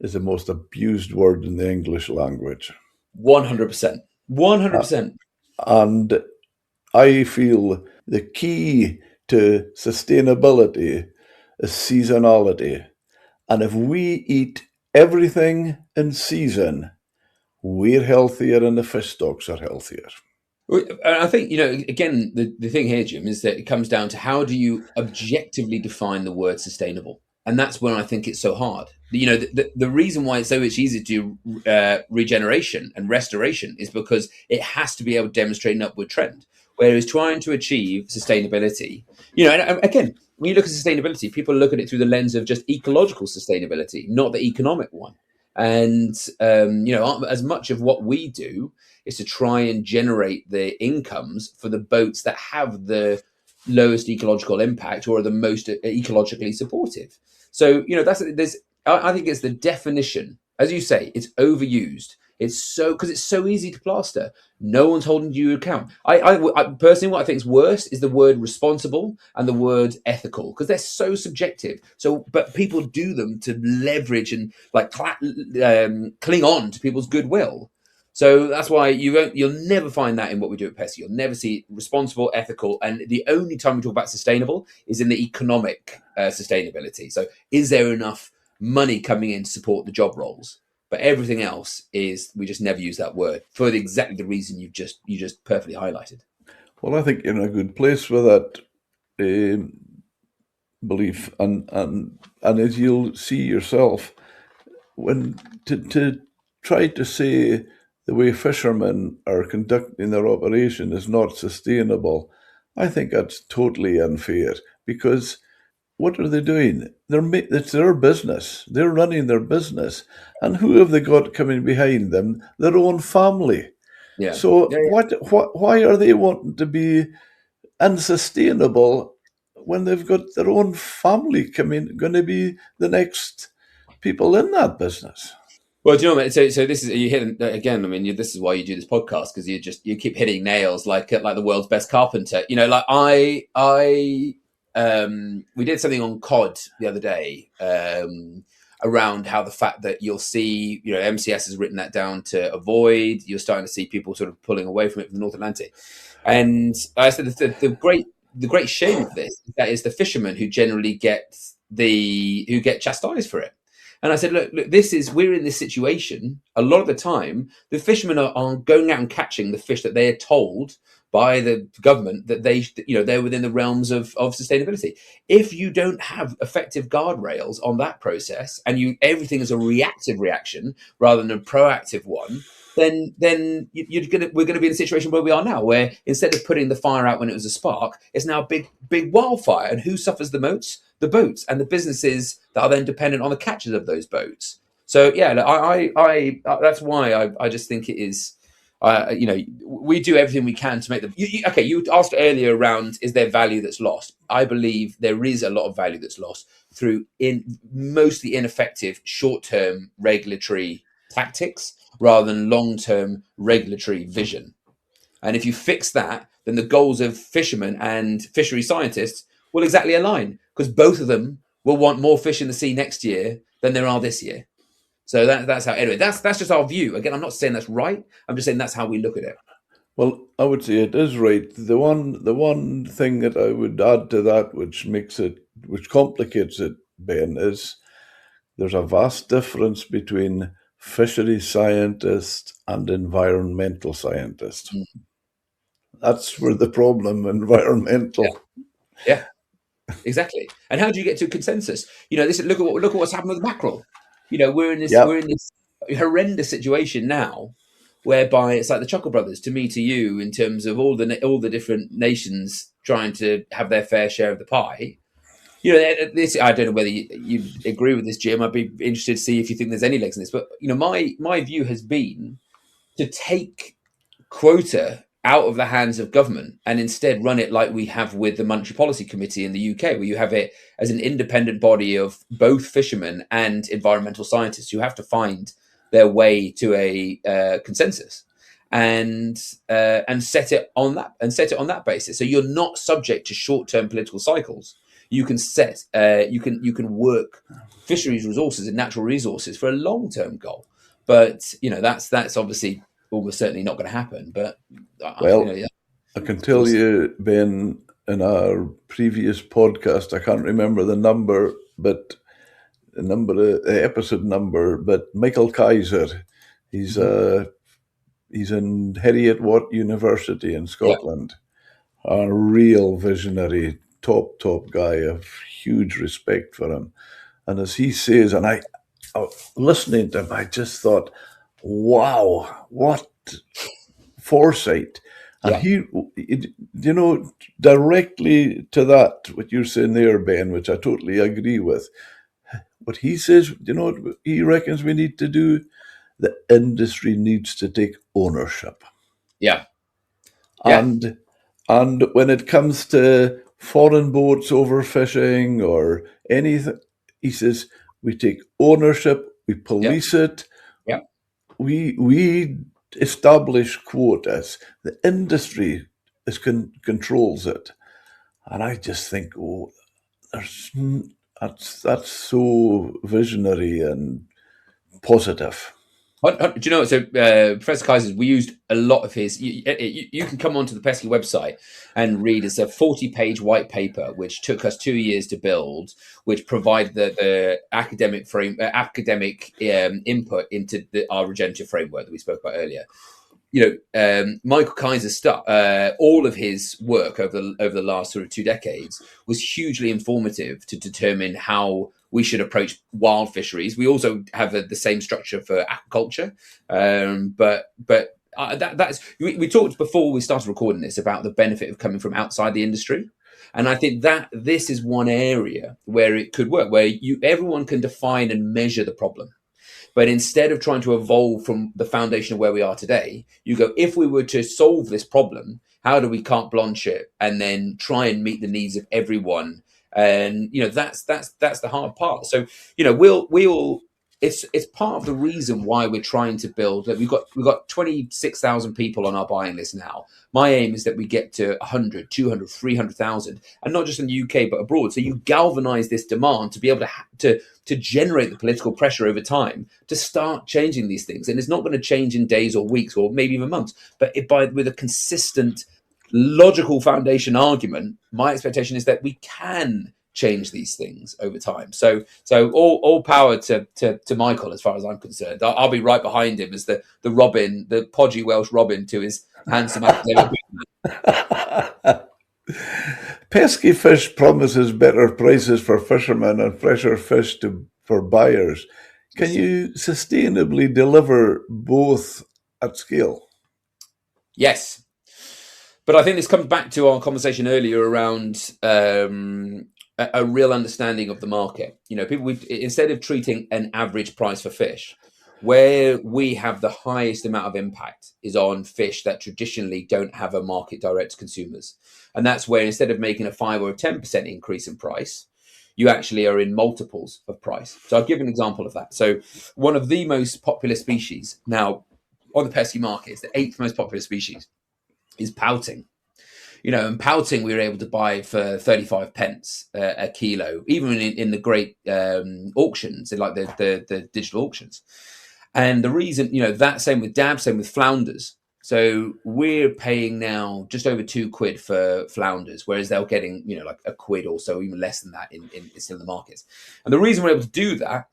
is the most abused word in the English language. 100%. 100%. And I feel the key to sustainability is seasonality. And if we eat everything in season, we're healthier and the fish stocks are healthier. I think, again, the thing here, Jim, is that it comes down to how do you objectively define the word sustainable? And that's when I think it's so hard. The reason why it's so much easier to do regeneration and restoration is because it has to be able to demonstrate an upward trend. Whereas trying to achieve sustainability, and again, when you look at sustainability, people look at it through the lens of just ecological sustainability, not the economic one. And, as much of what we do is to try and generate the incomes for the boats that have the lowest ecological impact or are the most ecologically supportive. So, I think it's the definition. As you say, it's overused. Because it's so easy to plaster. No one's holding you account. I personally, what I think is worse is the word responsible and the word ethical, because they're so subjective. But people do them to leverage and cling on to people's goodwill. So that's why you'll never find that in what we do at Pesky. You'll never see responsible, ethical, and the only time we talk about sustainable is in the economic sustainability. So is there enough money coming in to support the job roles. But everything else is, we just never use that word for exactly the reason you just perfectly highlighted. Well, I think you're in a good place with that um, belief, and as you'll see yourself, when to try to say the way fishermen are conducting their operation is not sustainable, I think that's totally unfair, because what are they doing? It's their business. They're running their business, and who have they got coming behind them? Their own family. Yeah, So yeah, yeah. why are they wanting to be unsustainable when they've got their own family going to be the next people in that business? Well, do you know what? So this is, you hit again. I mean, this is why you do this podcast, because you keep hitting nails like the world's best carpenter. Like we did something on COD the other day, around how the fact that you'll see, MCS has written that down to avoid. You're starting to see people sort of pulling away from it from the North Atlantic, and I said the great shame of this is that is the fishermen who generally get chastised for it. And I said, look, we're in this situation. A lot of the time, the fishermen are going out and catching the fish that they are told by the government that they're within the realms of sustainability. If you don't have effective guardrails on that process, and everything is a reactive reaction rather than a proactive one, then we're going to be in a situation where we are now, where instead of putting the fire out when it was a spark, it's now a big wildfire. And who suffers the most? The boats and the businesses that are then dependent on the catches of those boats. So yeah, I that's why I just think it is. We do everything we can to make them. Okay, you asked earlier around, is there value that's lost? I believe there is a lot of value that's lost through mostly ineffective short-term regulatory tactics rather than long-term regulatory vision. And if you fix that, then the goals of fishermen and fishery scientists will exactly align, because both of them will want more fish in the sea next year than there are this year. So that's how. Anyway, that's just our view. Again, I'm not saying that's right. I'm just saying that's how we look at it. Well, I would say it is right. The one thing that I would add to that, which complicates it, Ben, is there's a vast difference between fishery scientists and environmental scientists. Mm. That's where the problem, environmental. Yeah, exactly. And how do you get to a consensus? Look at what's happened with mackerel. We're Yep. in this horrendous situation now, whereby it's like the Chuckle Brothers, to me, to you, in terms of all the different nations trying to have their fair share of the pie. I don't know whether you agree with this, Jim. I'd be interested to see if you think there's any legs in this. But my view has been to take quota out of the hands of government and instead run it like we have with the Monetary Policy Committee in the UK, where you have it as an independent body of both fishermen and environmental scientists who have to find their way to a consensus and set it on that basis. So you're not subject to short-term political cycles. You can work fisheries resources and natural resources for a long-term goal. But that's obviously almost certainly not going to happen. But Well, yeah, I can tell you, Ben, in our previous podcast, I can't remember the number, but the episode number, but Michael Kaiser, he's he's in Heriot Watt University in yeah, Scotland, a real visionary, top guy. I have huge respect for him. And as he says, and listening to him, I just thought, wow, what foresight. And yeah, directly to that, what you're saying there, Ben, which I totally agree with, what he says, what he reckons we need to do? The industry needs to take ownership. yeah, yeah, And when it comes to foreign boats overfishing or anything, he says we take ownership, we yeah, police it, yeah. we establish quotas. The industry controls it, and I just think, oh, there's that's so visionary and positive. Do you know what? So Professor Kaiser's, we used a lot of his. You can come onto the Pesky website and read. It's a 40-page white paper which took us 2 years to build, which provided the academic input into our regenerative framework that we spoke about earlier. Michael Kaiser's stuff, all of his work over the last sort of 2 decades was hugely informative to determine how we should approach wild fisheries. We also have the same structure for aquaculture, that's we talked before we started recording this about the benefit of coming from outside the industry. And I think that this is one area where it could work, where everyone can define and measure the problem. But instead of trying to evolve from the foundation of where we are today, you go, if we were to solve this problem, how do we carte blanche it and then try and meet the needs of everyone? And that's the hard part. So it's part of the reason why we're trying to build. We've got 26,000 people on our buying list now. My aim is that we get to 100, 200, 300,000, and not just in the UK but abroad. So you galvanize this demand to be able to generate the political pressure over time to start changing these things. And it's not going to change in days or weeks or maybe even months, but with a consistent, logical foundation argument. My expectation is that we can change these things over time. So all power to Michael, as far as I'm concerned. I'll be right behind him as the Robin, the podgy Welsh Robin to his handsome academic. Pesky Fish promises better prices for fishermen and fresher fish for buyers. Can you sustainably deliver both at scale? Yes. But I think this comes back to our conversation earlier around a real understanding of the market. People, instead of treating an average price for fish, where we have the highest amount of impact is on fish that traditionally don't have a market direct to consumers. And that's where instead of making a 5 or a 10% increase in price, you actually are in multiples of price. So I'll give an example of that. So one of the most popular species now on the pesky market, is the 8th most popular species, is pouting. And pouting we were able to buy for 35 pence a kilo, even in the great auctions, like the digital auctions. And the reason, that same with dabs, same with flounders. So we're paying now just over £2 for flounders, whereas they're getting, like £1 or so, even less than that in the markets. And the reason we're able to do that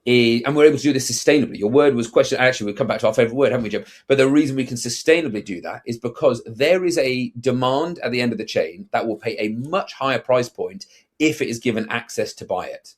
is, and we're able to do this sustainably. Your word was question. Actually, we'll come back to our favorite word, haven't we, Jim? But the reason we can sustainably do that is because there is a demand at the end of the chain that will pay a much higher price point if it is given access to buy it.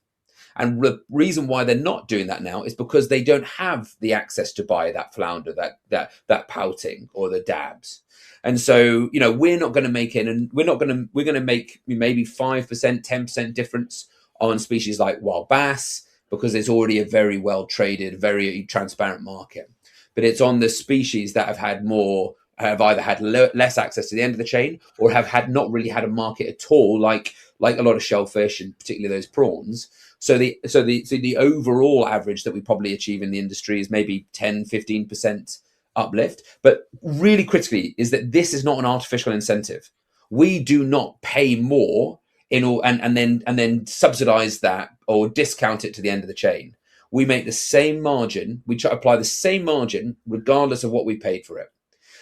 And the reason why they're not doing that now is because they don't have the access to buy that flounder, that pouting, or the dabs. And so, we're not going to make it, and we're going to make maybe 5%, 10% difference on species like wild bass, because it's already a very well traded, very transparent market. But it's on the species that have either had less access to the end of the chain, or have not really had a market at all, like a lot of shellfish and particularly those prawns. So the overall average that we probably achieve in the industry is maybe 10, 15% uplift. But really critically is that this is not an artificial incentive. We do not pay more and then subsidize that or discount it to the end of the chain. We make the same margin. We try to apply the same margin regardless of what we paid for it.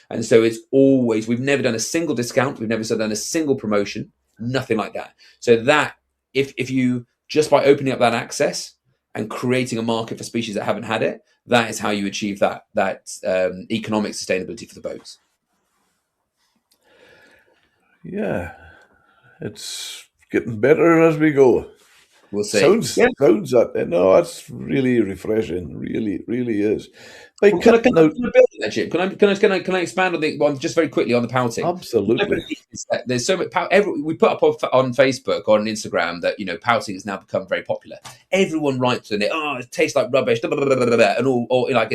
And so it's always, we've never done a single discount. We've never done a single promotion, nothing like that. So that if you, just by opening up that access and creating a market for species that haven't had it, that is how you achieve that economic sustainability for the boats. Yeah, it's getting better as we go. We'll see. Sounds that. No, that's really refreshing. Really, really is. Can I build on that, Jim? Can I expand on the just very quickly on the pouting? Absolutely. There's so much we put up on Facebook or on Instagram that pouting has now become very popular. Everyone writes in it, it tastes like rubbish, blah, blah, blah, blah, blah, and all like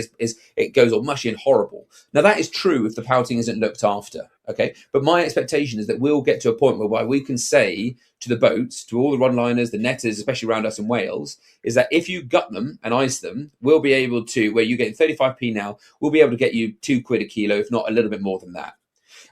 it goes all mushy and horrible. Now that is true if the pouting isn't looked after. Okay, but my expectation is that we'll get to a point where we can say to the boats, to all the run-liners, the netters, especially around us in Wales, is that if you gut them and ice them, we'll be able to, where you're getting 35p now, we'll be able to get you £2 a kilo, if not a little bit more than that.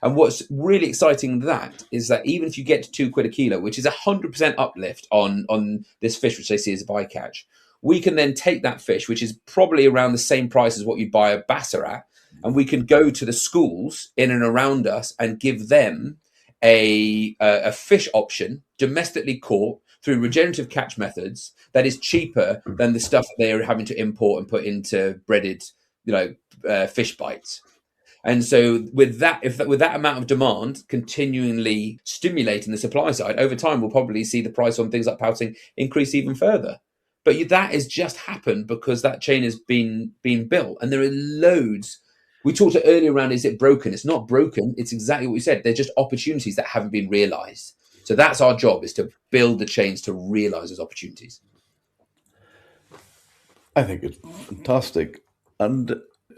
And what's really exciting in that is that even if you get to £2 a kilo, which is 100% uplift on this fish, which they see as a bycatch, we can then take that fish, which is probably around the same price as what you buy a basser at, and we can go to the schools in and around us and give them a fish option, domestically caught through regenerative catch methods, that is cheaper than the stuff that they are having to import and put into breaded, fish bites. And so with that, with that amount of demand continually stimulating the supply side, over time we'll probably see the price on things like pouting increase even further. But that has just happened because that chain has been built, and there are loads. We talked earlier around, is it broken? It's not broken. It's exactly what we said. They're just opportunities that haven't been realised. So that's our job, is to build the chains to realise those opportunities. I think it's fantastic and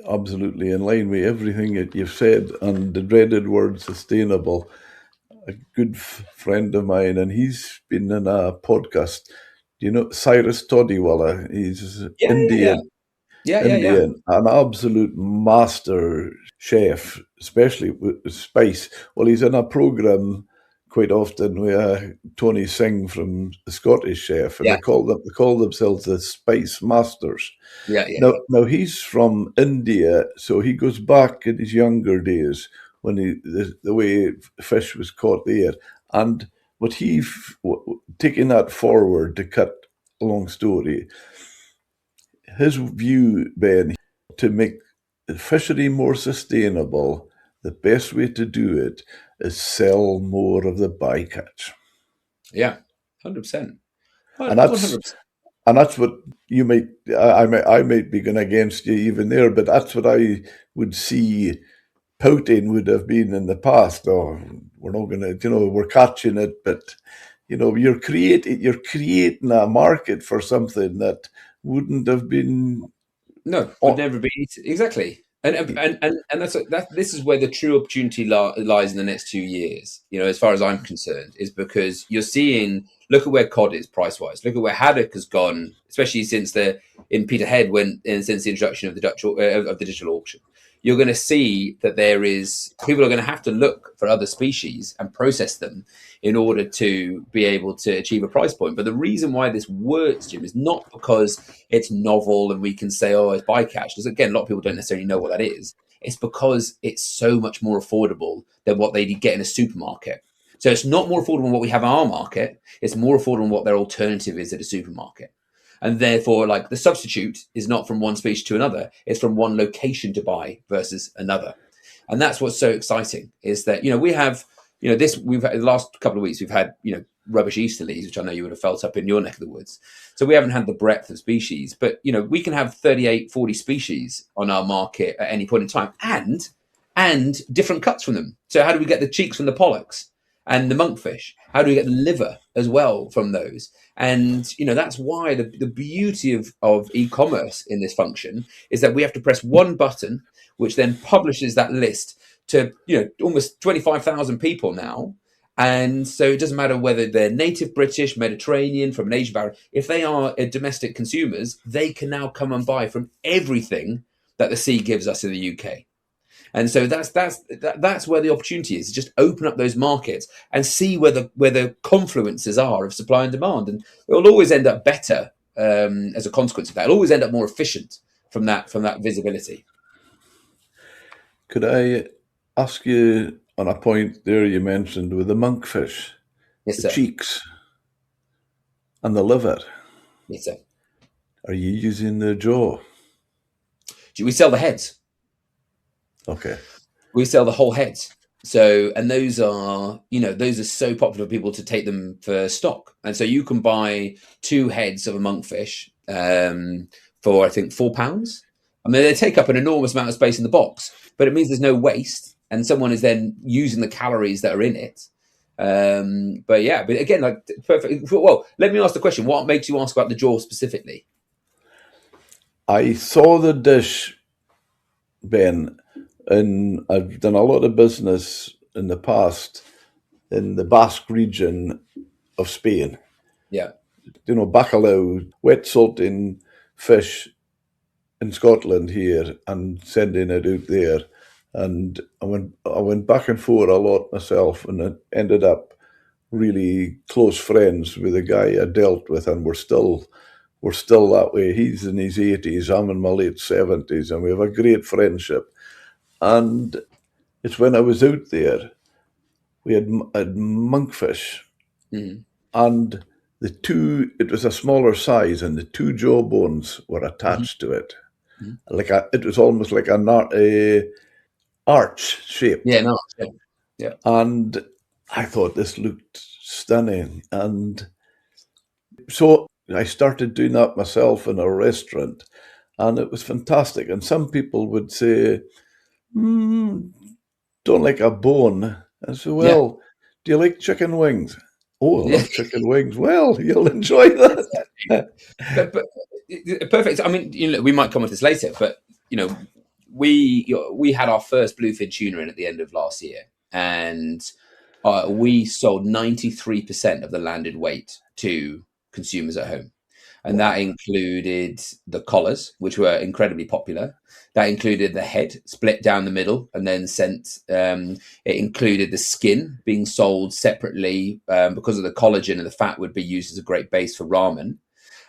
absolutely in line with everything that you've said, and the dreaded word sustainable. A good friend of mine, and he's been in a podcast. Do you know Cyrus Todiwala? He's Indian. Yeah. Indian, an absolute master chef, especially with spice. Well, he's in a program quite often with Tony Singh from the Scottish Chef, and they call themselves the Spice Masters. Now he's from India, so he goes back in his younger days when the way fish was caught there, and but he taking that forward to cut a long story. His view, Ben, to make the fishery more sustainable, the best way to do it is sell more of the bycatch. Yeah, 100%. And that's what you might, I might be going against you even there, but that's what I would see pouting would have been in the past. Oh, we're not going to, we're catching it, but you're creating a market for something that wouldn't have been. No, would never be exactly. And this is where the true opportunity lies in the next 2 years. As far as I'm concerned, is because you're seeing. Look at where cod is price wise. Look at where haddock has gone, especially since in Peterhead since the introduction of the digital auction. You're going to see that people are going to have to look for other species and process them in order to be able to achieve a price point. But the reason why this works, Jim, is not because it's novel and we can say, oh, it's bycatch. Because again, a lot of people don't necessarily know what that is. It's because it's so much more affordable than what they get in a supermarket. So it's not more affordable than what we have in our market. It's more affordable than what their alternative is at a supermarket. And therefore, the substitute is not from one species to another. It's from one location to buy versus another. And that's what's so exciting, is that, we have, we've had the last couple of weeks, we've had, rubbish easterlies, which I know you would have felt up in your neck of the woods. So we haven't had the breadth of species, but, we can have 38, 40 species on our market at any point in time and different cuts from them. So how do we get the cheeks from the pollocks and the monkfish? How do we get the liver as well from those? And, that's why the beauty of e-commerce in this function is that we have to press one button, which then publishes that list to, almost 25,000 people now. And so it doesn't matter whether they're native British, Mediterranean, from an Asian background. If they are domestic consumers, they can now come and buy from everything that the sea gives us in the UK. And so that's where the opportunity is. Just open up those markets and see where the confluences are of supply and demand, and it will always end up better as a consequence of that. It'll always end up more efficient from that visibility. Could I ask you on a point there you mentioned with the monkfish, yes, the sir. cheeks and the liver? Yes, sir. Are you using the jaw? Do we sell the heads? Okay. We sell the whole heads. So, and those are so popular for people to take them for stock. And so you can buy 2 heads of a monkfish for, I think, £4. I mean, they take up an enormous amount of space in the box, but it means there's no waste, and someone is then using the calories that are in it. But again, perfect. Well, let me ask the question: what makes you ask about the jaw specifically? I saw the dish, Ben, and I've done a lot of business in the past in the Basque region of Spain. Yeah. Bacalhau, wet salting fish in Scotland here and sending it out there. And I went back and forth a lot myself, and I ended up really close friends with the guy I dealt with, and we're still we're still that way. He's in his 80s, I'm in my late 70s, and we have a great friendship. And it's when I was out there, we had monkfish, Mm. and it was a smaller size, and the two jaw bones were Mhm. attached to it. Mhm. It was almost like a arch shape. Yeah, no, yeah, yeah. And I thought this looked stunning. And so I started doing that myself in a restaurant, and it was fantastic. And some people would say, mm, don't like a bone. I said, Yeah. well, do you like chicken wings? Oh, I Yeah. love chicken wings. Well, you'll enjoy Exactly. that. But perfect. I mean, we might come on this later, but you know, we had our first bluefin tuna in at the end of last year, and we sold 93% of the landed weight to consumers at home. And that Wow. included the collars, which were incredibly popular. That included the head split down the middle and then sent. It included the skin being sold separately because of the collagen, and the fat would be used as a great base for ramen.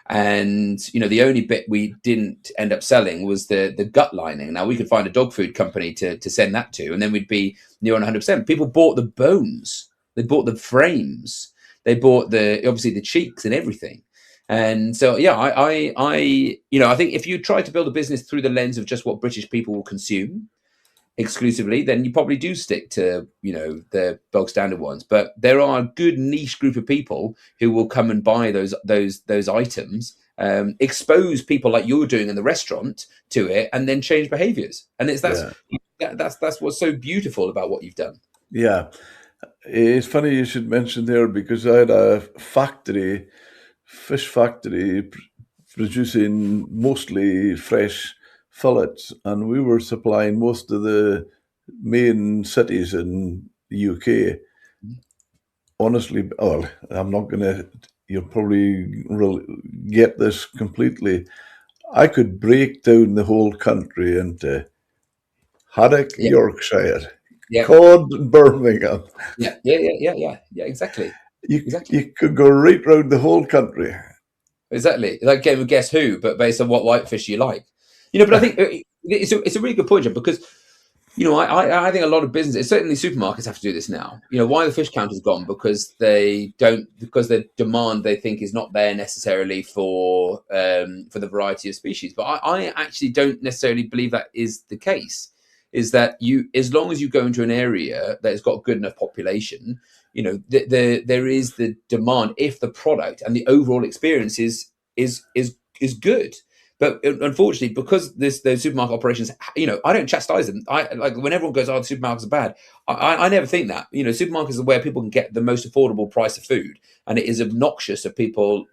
And the only bit we didn't end up selling was the gut lining. Now we could find a dog food company to send that to, and then we'd be near on 100%. People bought the bones, they bought the frames, they bought the obviously the cheeks and everything. And so yeah, I think if you try to build a business through the lens of just what British people will consume exclusively, then you probably do stick to the bog standard ones. But there are a good niche group of people who will come and buy those items, expose people like you're doing in the restaurant to it, and then change behaviors. And Yeah. that's what's so beautiful about what you've done. Yeah. It's funny you should mention there because I had a fish factory producing mostly fresh fillets, and we were supplying most of the main cities in the UK. Honestly, well, I'm not going to, you'll probably get this completely. I could break down the whole country into haddock, Yeah, Yorkshire, yeah, cod, Birmingham. yeah. Exactly, You could go right round the whole country. exactly. Like game of Guess Who, but based on what whitefish you like. But I think it's a really good point, John, because I think a lot of businesses, certainly supermarkets, have to do this now. Why the fish count has gone because because the demand they think is not there necessarily for the variety of species. But I actually don't necessarily believe that is the case. Is that as long as you go into an area that has got a good enough population, there is the demand if the product and the overall experience is good. But unfortunately, because those supermarket operations, I don't chastise them. I like when everyone goes, "Oh, the supermarkets are bad." I never think that. Supermarkets are where people can get the most affordable price of food, and it is obnoxious of people,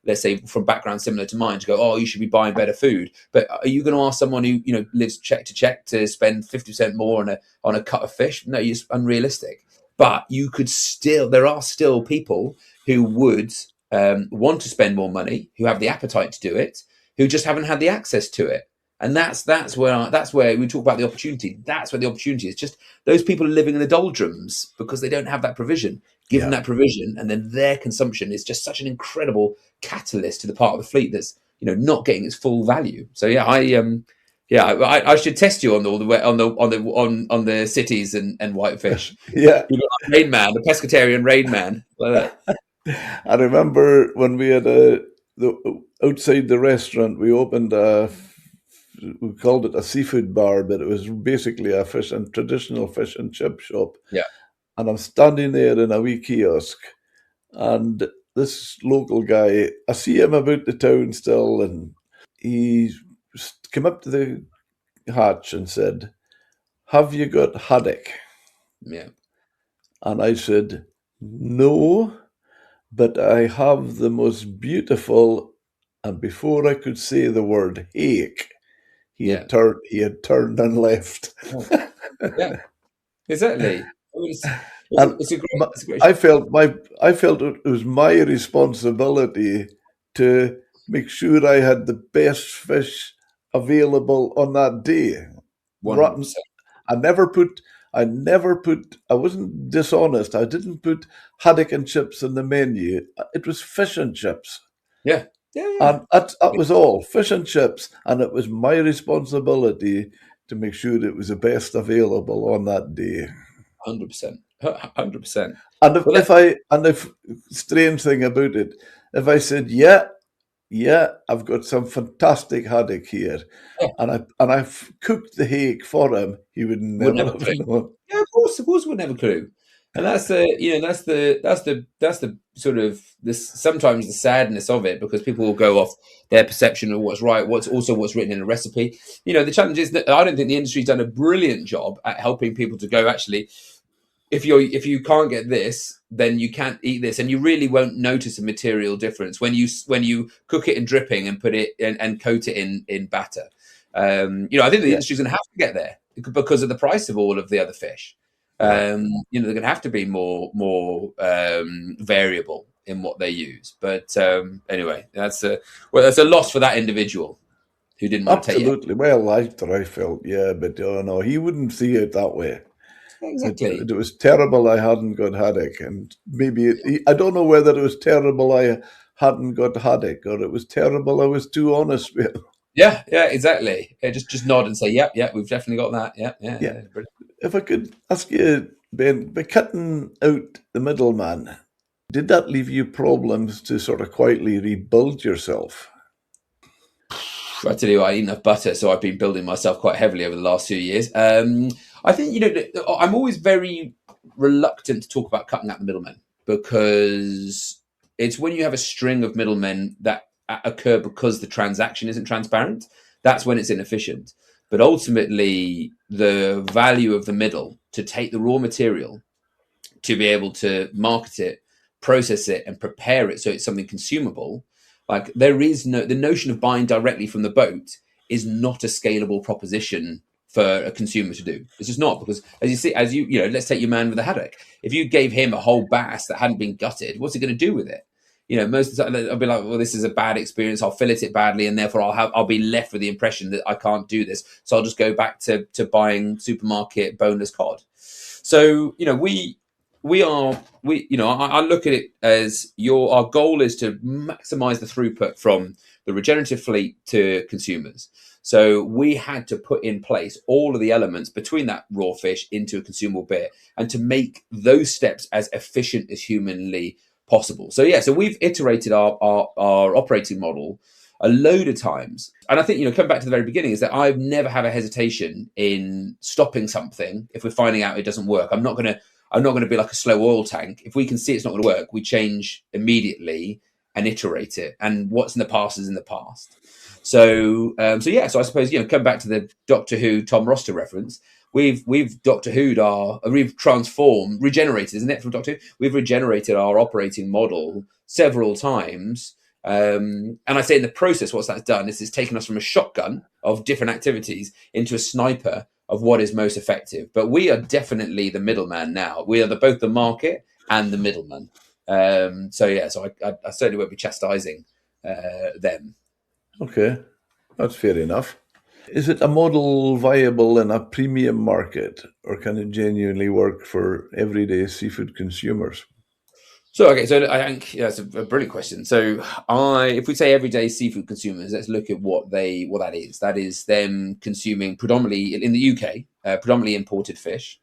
let's say from backgrounds similar to mine, to go, "Oh, you should be buying better food." But are you going to ask someone who lives check to check to spend 50% more on a cut of fish? No, it's unrealistic. But there are still people who would want to spend more money, who have the appetite to do it, who just haven't had the access to it. And that's where we talk about the opportunity. That's where the opportunity is. Just those people are living in the doldrums because they don't have that provision. Give them Yeah. that provision, and then their consumption is just such an incredible catalyst to the part of the fleet that's not getting its full value. So yeah, I should test you on the cities and whitefish. Yeah. You've got Rain Man, the pescatarian Rain Man. Like that. I remember when we had outside the restaurant, we opened we called it a seafood bar, but it was basically a traditional fish and chip shop. Yeah, And I'm standing there in a wee kiosk, and this local guy, I see him about the town still, and he came up to the hatch and said, "Have you got haddock?" yeah, And I said, "No, but I have the most beautiful." And before I could say the word hake, yeah. he had turned and left. Oh, yeah. Exactly. I mean, And it's a great I show. felt it was my responsibility to make sure I had the best fish available on that day. Rotten. 100%. I never put. I wasn't dishonest. I didn't put haddock and chips in the menu. It was fish and chips. Yeah. Yeah, yeah. And that was all, fish and chips. And it was my responsibility to make sure it was the best available on that day. 100%. 100%. And Well, that the strange thing about it, if I said, yeah, I've got some fantastic haddock here, yeah, and I've cooked the hake for him, he would would never never have clue. known. Yeah, of course, we'd never clue. And that's the sort of this sometimes the sadness of it, because people will go off their perception of what's right, what's written in a recipe. The challenge is that I don't think the industry's done a brilliant job at helping people to go, actually, if you can't get this, then you can't eat this, and you really won't notice a material difference when you cook it in dripping and put it and coat it in batter. I think the Yeah, industry's going to have to get there because of the price of all of the other fish. yeah. They're going to have to be more variable in what they use. But anyway, that's a loss for that individual who didn't want to take it. Absolutely. Well, I felt, yeah, but no, he wouldn't see it that way. Exactly. It was terrible I hadn't got haddock, and I don't know whether it was terrible I hadn't got haddock or it was terrible I was too honest with him. Yeah, yeah, exactly. Yeah, just nod and say, "Yep, yeah, we've definitely got that." Yeah, yeah, Yeah. yeah. Brilliant. If I could ask you, Ben, by cutting out the middleman, did that leave you problems to sort of quietly rebuild yourself? I tell you, I eat enough butter, so I've been building myself quite heavily over the last few years. I think I'm always very reluctant to talk about cutting out the middlemen, because it's when you have a string of middlemen that occur because the transaction isn't transparent. That's when it's inefficient. But ultimately, the value of the middle to take the raw material, to be able to market it, process it, and prepare it so it's something consumable. Like, the notion of buying directly from the boat is not a scalable proposition for a consumer to do. It's just not, because let's take your man with a haddock. If you gave him a whole bass that hadn't been gutted, what's he going to do with it? Most of the time I'll be like, well, this is a bad experience. I'll fillet it badly, and therefore I'll be left with the impression that I can't do this. So I'll just go back to buying supermarket boneless cod. So I look at it as our goal is to maximize the throughput from the regenerative fleet to consumers. So we had to put in place all of the elements between that raw fish into a consumable bit, and to make those steps as efficient as humanly possible. So we've iterated our operating model a load of times. And I think, come back to the very beginning, is that I've never had a hesitation in stopping something if we're finding out it doesn't work. I'm not going to be like a slow oil tank. If we can see it's not going to work, we change immediately and iterate it. And what's in the past is in the past. So I suppose, come back to the Doctor Who Tom Roster reference. We've Doctor Who'd we've regenerated, isn't it, from Doctor Who? We've regenerated our operating model several times. And I say in the process, what that's done is it's taken us from a shotgun of different activities into a sniper of what is most effective. But we are definitely the middleman now. We are both the market and the middleman. So I certainly won't be chastising them. Okay, that's fair enough. Is it a model viable in a premium market, or can it genuinely work for everyday seafood consumers? So I think that's a brilliant question. So if we say everyday seafood consumers, let's look at what that is. That is them consuming predominantly in the UK, predominantly imported fish,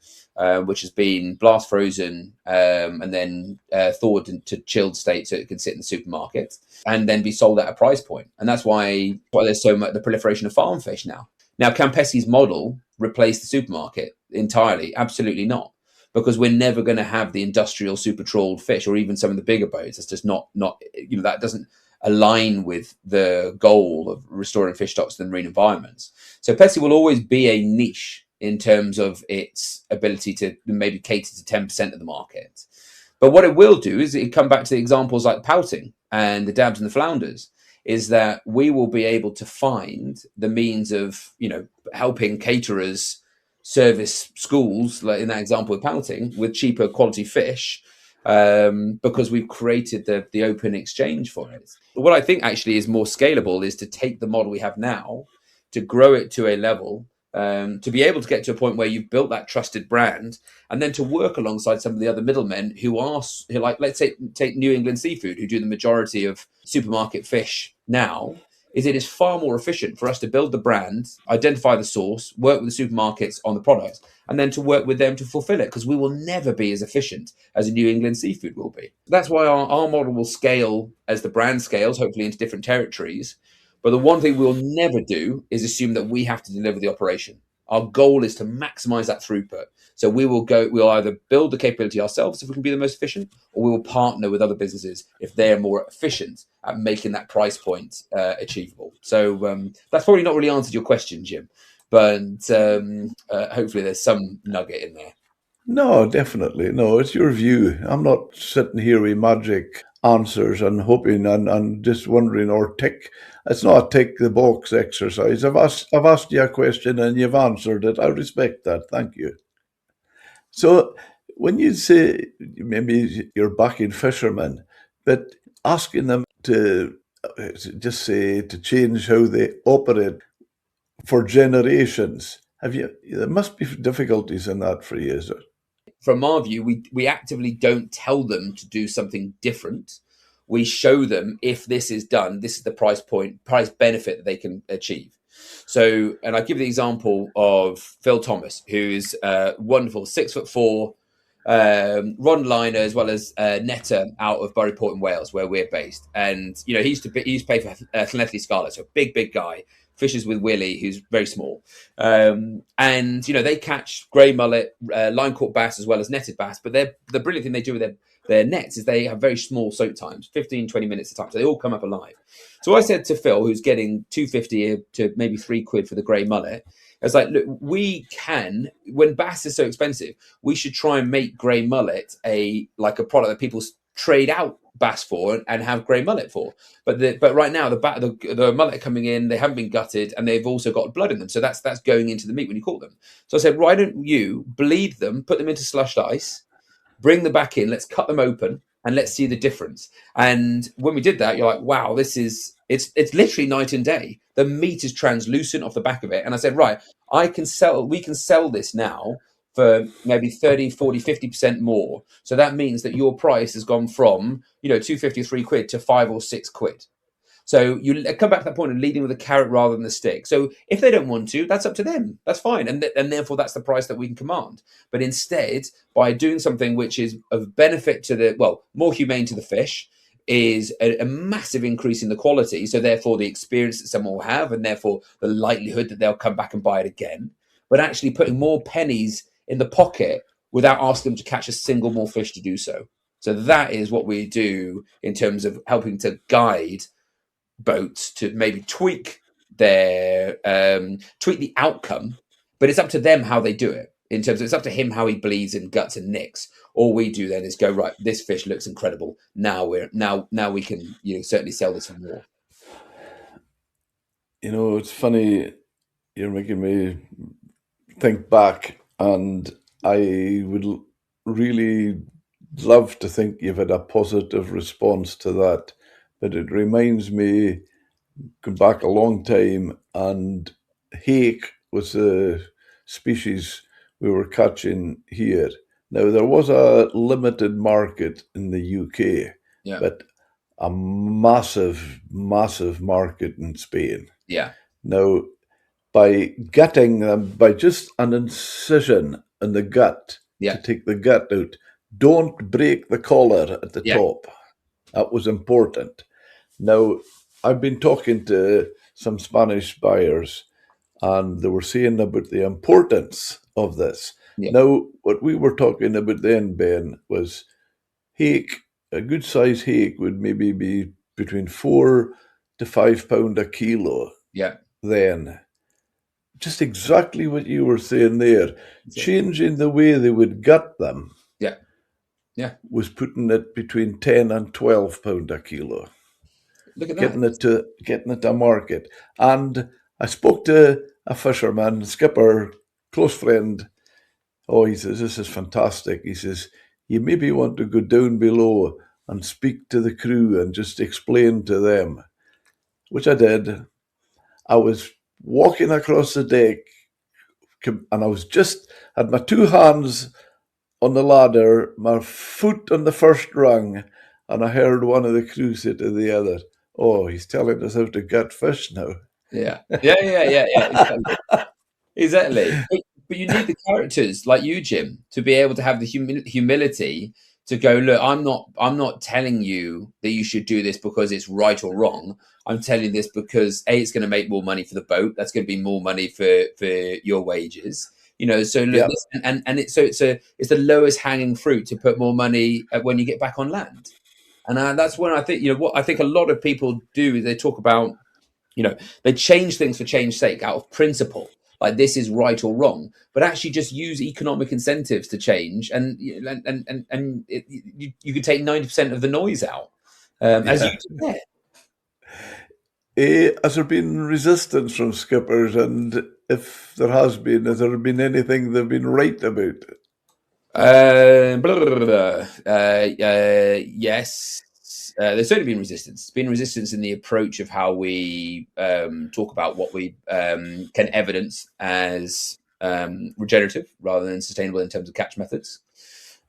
which has been blast frozen and then thawed into chilled state so it can sit in the supermarket and then be sold at a price point. And that's why there's so much the proliferation of farm fish now. Now, can Pesky's model replace the supermarket entirely? Absolutely not, because we're never going to have the industrial super trawled fish or even some of the bigger boats. It's just not that doesn't align with the goal of restoring fish stocks to the marine environments. So Pesky will always be a niche in terms of its ability to maybe cater to 10% of the market. But what it will do is it come back to the examples like pouting and the dabs and the flounders, is that we will be able to find the means of, helping caterers service schools, like in that example of pouting, with cheaper quality fish, because we've created the open exchange for it. What I think actually is more scalable is to take the model we have now, to grow it to a level to be able to get to a point where you've built that trusted brand, and then to work alongside some of the other middlemen who like, let's say, take New England Seafood, who do the majority of supermarket fish now. It is far more efficient for us to build the brand, identify the source, work with the supermarkets on the products, and then to work with them to fulfill it, because we will never be as efficient as a New England Seafood will be. That's why our model will scale as the brand scales, hopefully into different territories. But the one thing we'll never do is assume that we have to deliver the operation. Our goal is to maximize that throughput. So we'll either build the capability ourselves if we can be the most efficient, or we will partner with other businesses if they're more efficient at making that price point achievable. So that's probably not really answered your question, Jim, but hopefully there's some nugget in there. No, definitely. No, it's your view. I'm not sitting here with magic answers and hoping and just wondering or tick. It's not a tick the box exercise. I've asked you a question and you've answered it. I respect that. Thank you. So when you say maybe you're backing fishermen, but asking them to just say to change how they operate for generations, there must be difficulties in that for you, is there? From our view, we actively don't tell them to do something different. We show them, if this is done, this is the price benefit that they can achieve. So, and I give the example of Phil Thomas, who's wonderful, 6'4", rod and liner as well as netter out of Buryport in Wales, where we're based. And he used to play for Llanelli Scarlet, so a big guy. Fishes with Willie, who's very small. And they catch grey mullet, line caught bass as well as netted bass. But the brilliant thing they do with their nets is they have very small soak times, 15, 20 minutes at a time. So they all come up alive. So I said to Phil, who's getting $2.50 to maybe £3 for the grey mullet, I was like, look, we can, when bass is so expensive, we should try and make grey mullet a product that people trade out bass for and have grey mullet for. But right now the mullet coming in, they haven't been gutted and they've also got blood in them. So that's going into the meat when you caught them. So I said, why don't you bleed them, put them into slushed ice, bring them back in, let's cut them open and let's see the difference. And when we did that, you're like, wow, it's literally night and day. The meat is translucent off the back of it. And I said, right, we can sell this now for maybe 30, 40, 50% more. So that means that your price has gone from, £2.50, £3 to £5 or £6. So you come back to that point of leading with a carrot rather than the stick. So if they don't want to, that's up to them. That's fine. And therefore that's the price that we can command. But instead, by doing something which is of benefit to more humane to the fish, is a massive increase in the quality. So therefore the experience that someone will have, and therefore the likelihood that they'll come back and buy it again. But actually putting more pennies in the pocket without asking them to catch a single more fish to do so. So that is what we do in terms of helping to guide boats to maybe tweak the outcome, but it's up to them how they do it. In terms of, it's up to him how he bleeds and guts and nicks. All we do then is go, right, this fish looks incredible. Now we can certainly sell this for more. It's funny, you're making me think back, and I would really love to think you've had a positive response to that. But it reminds me, going back a long time, and hake was the species we were catching here. Now, there was a limited market in the UK, but a massive, massive market in Spain. Yeah. Now, by gutting them, by just an incision in the gut to take the gut out, don't break the collar at the top. That was important. Now, I've been talking to some Spanish buyers, and they were saying about the importance of this. Yeah. Now, what we were talking about then, Ben, was hake. A good size hake would maybe be between £4 to £5 a kilo. Yeah. Then, just exactly what you were saying there, changing the way they would gut them. Yeah. Yeah. Was putting it between £10 and £12 a kilo. Look at that. Getting it to market. And I spoke to a fisherman, skipper, close friend. Oh, he says, this is fantastic. He says, you maybe want to go down below and speak to the crew and just explain to them, which I did. I was walking across the deck and I was just had my two hands on the ladder, my foot on the first rung, and I heard one of the crew say to the other, "Oh, he's telling us how to gut fish now." Yeah. Exactly. Exactly. But you need the characters like you, Jim, to be able to have the humility to go, look, I'm not telling you that you should do this because it's right or wrong. I'm telling this because A, it's going to make more money for the boat. That's going to be more money for your wages. So look, Yeah, this, and it's the lowest hanging fruit to put more money when you get back on land. And that's when I think, what I think a lot of people do is they talk about, they change things for change's sake out of principle, like this is right or wrong, but actually just use economic incentives to change, and you could take 90% of the noise out, as you yeah. did there. Has there been resistance from skippers, and if there has there been anything they've been right about? Blah, blah, blah, blah. Yes, there's certainly been resistance. There's been resistance in the approach of how we talk about what we can evidence as regenerative rather than sustainable in terms of catch methods.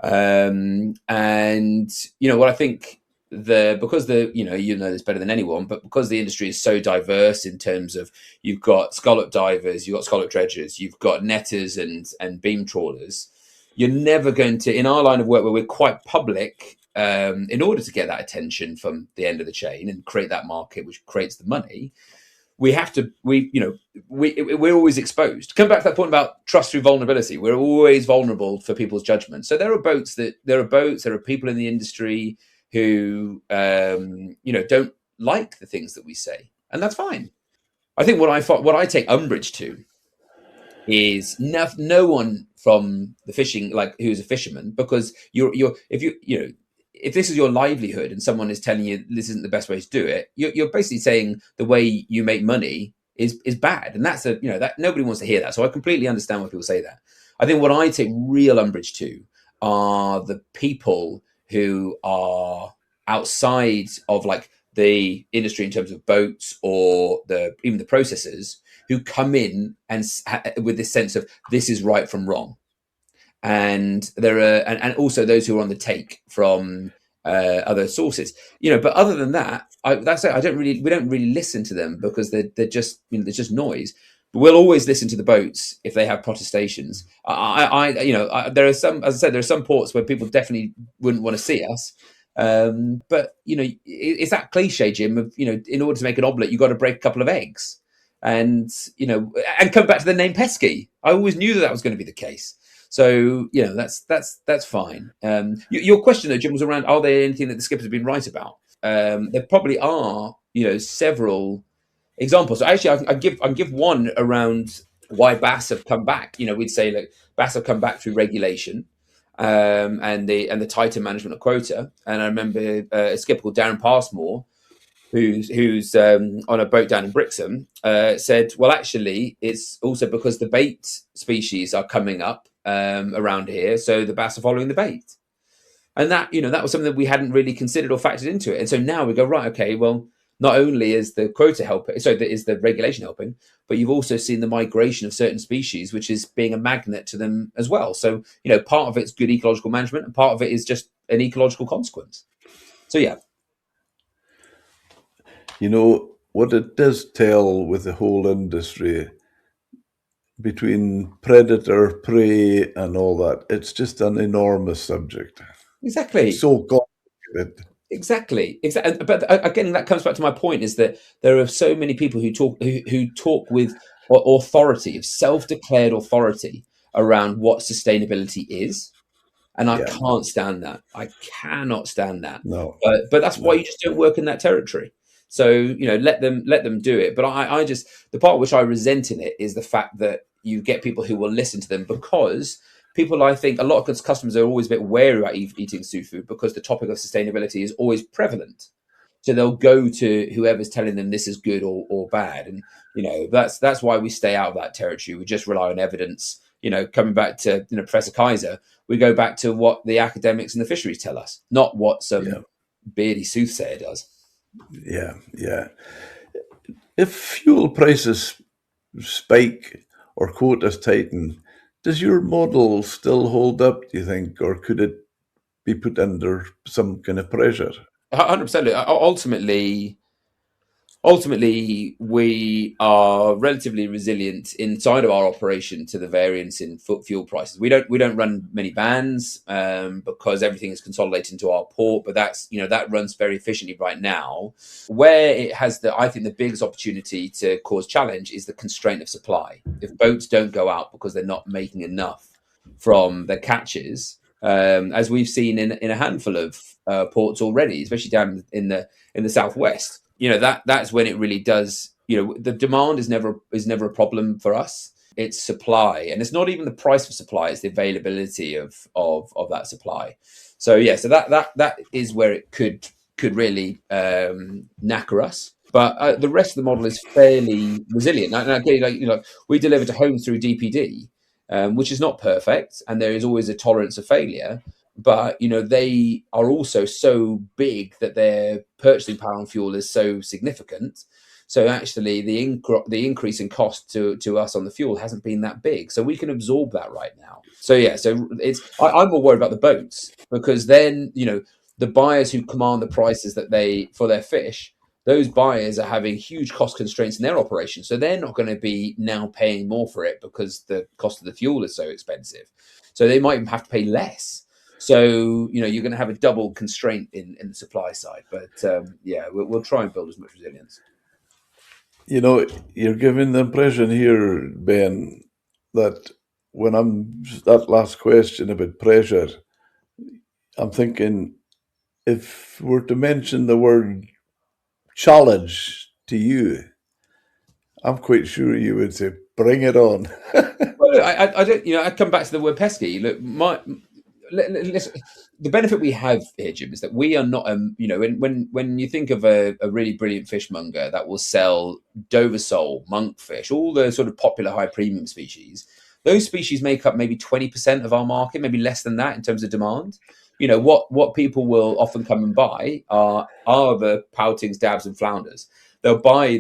And what I think because this better than anyone, but because the industry is so diverse in terms of you've got scallop divers, you've got scallop dredgers, you've got netters and beam trawlers. You're never going to, in our line of work where we're quite public, in order to get that attention from the end of the chain and create that market, which creates the money, we're always exposed. Come back to that point about trust through vulnerability. We're always vulnerable for people's judgment. So there are people in the industry who, don't like the things that we say, and that's fine. I think what I take umbrage to is no one from the fishing, like who's a fisherman, because if this is your livelihood and someone is telling you this isn't the best way to do it, you're basically saying the way you make money is bad, and that's that nobody wants to hear that. So I completely understand why people say that. I think what I take real umbrage to are the people who are outside of like the industry in terms of boats or even the processors who come in and with this sense of this is right from wrong, and there are and also those who are on the take from other sources. But other than that, that's it. We don't really listen to them because they're just there's just noise. But we'll always listen to the boats if they have protestations. There are some, as I said, there are some ports where people definitely wouldn't want to see us. But it's that cliche, Jim, of in order to make an omelette, you've got to break a couple of eggs, and and come back to the name Pesky. I always knew that was going to be the case. So that's fine. Your question though, Jim, was around: are there anything that the skippers have been right about? There probably are. Several examples. So actually, I can give one around why bass have come back. We'd say like bass have come back through regulation, and the tighter management of quota. And I remember a skipper called Darren Passmore, who's on a boat down in Brixham, said, well, actually, it's also because the bait species are coming up around here, so the bass are following the bait. And that was something that we hadn't really considered or factored into it. And so now we go, right, okay, well, not only is the quota helping, so is the regulation helping, but you've also seen the migration of certain species, which is being a magnet to them as well. So, part of it's good ecological management, and part of it is just an ecological consequence. So, yeah. What it does tell with the whole industry between predator, prey, and all that, it's just an enormous subject. Exactly. It's so complicated. Exactly. But again, that comes back to my point: is that there are so many people who talk with authority, of self-declared authority around what sustainability is, and I can't stand that. I cannot stand that. No. But that's why you just don't work in that territory. So let them do it. But I just, the part which I resent in it is the fact that you get people who will listen to them, because people, I think a lot of customers are always a bit wary about eating seafood because the topic of sustainability is always prevalent. So they'll go to whoever's telling them this is good or bad, and that's why we stay out of that territory. We just rely on evidence. Coming back to Professor Kaiser, we go back to what the academics and the fisheries tell us, not what some beardy soothsayer does. Yeah. If fuel prices spike or quotas tighten, does your model still hold up, do you think, or could it be put under some kind of pressure? 100%. Ultimately, we are relatively resilient inside of our operation to the variance in fuel prices. We don't run many vans because everything is consolidated into our port, but that runs very efficiently right now. Where it has I think the biggest opportunity to cause challenge is the constraint of supply. If boats don't go out because they're not making enough from their catches, as we've seen in a handful of ports already, especially down in the southwest, that's when it really does. The demand is never a problem for us. It's supply, and it's not even the price of supply; it's the availability of that supply. So yeah, so that is where it could really knacker us. But the rest of the model is fairly resilient. And again, we deliver to homes through DPD, which is not perfect, and there is always a tolerance of failure. But they are also so big that their purchasing power on fuel is so significant. So actually, the increase in cost to us on the fuel hasn't been that big, so we can absorb that right now. So yeah, so I'm more worried about the boats, because then the buyers who command the prices that they for their fish, those buyers are having huge cost constraints in their operation, so they're not going to be now paying more for it because the cost of the fuel is so expensive. So they might even have to pay less. So you're going to have a double constraint in the supply side. But yeah, we'll try and build as much resilience. You're giving the impression here, Ben, that that last question about pressure, I'm thinking if we're to mention the word challenge to you, I'm quite sure you would say, bring it on. Well, I don't. I come back to the word pesky. Look, listen, the benefit we have here, Jim, is that we are not. When you think of a really brilliant fishmonger that will sell Dover sole, monkfish, all the sort of popular high premium species, those species make up maybe 20% of our market, maybe less than that in terms of demand. What people will often come and buy are the poutings, dabs, and flounders. They'll buy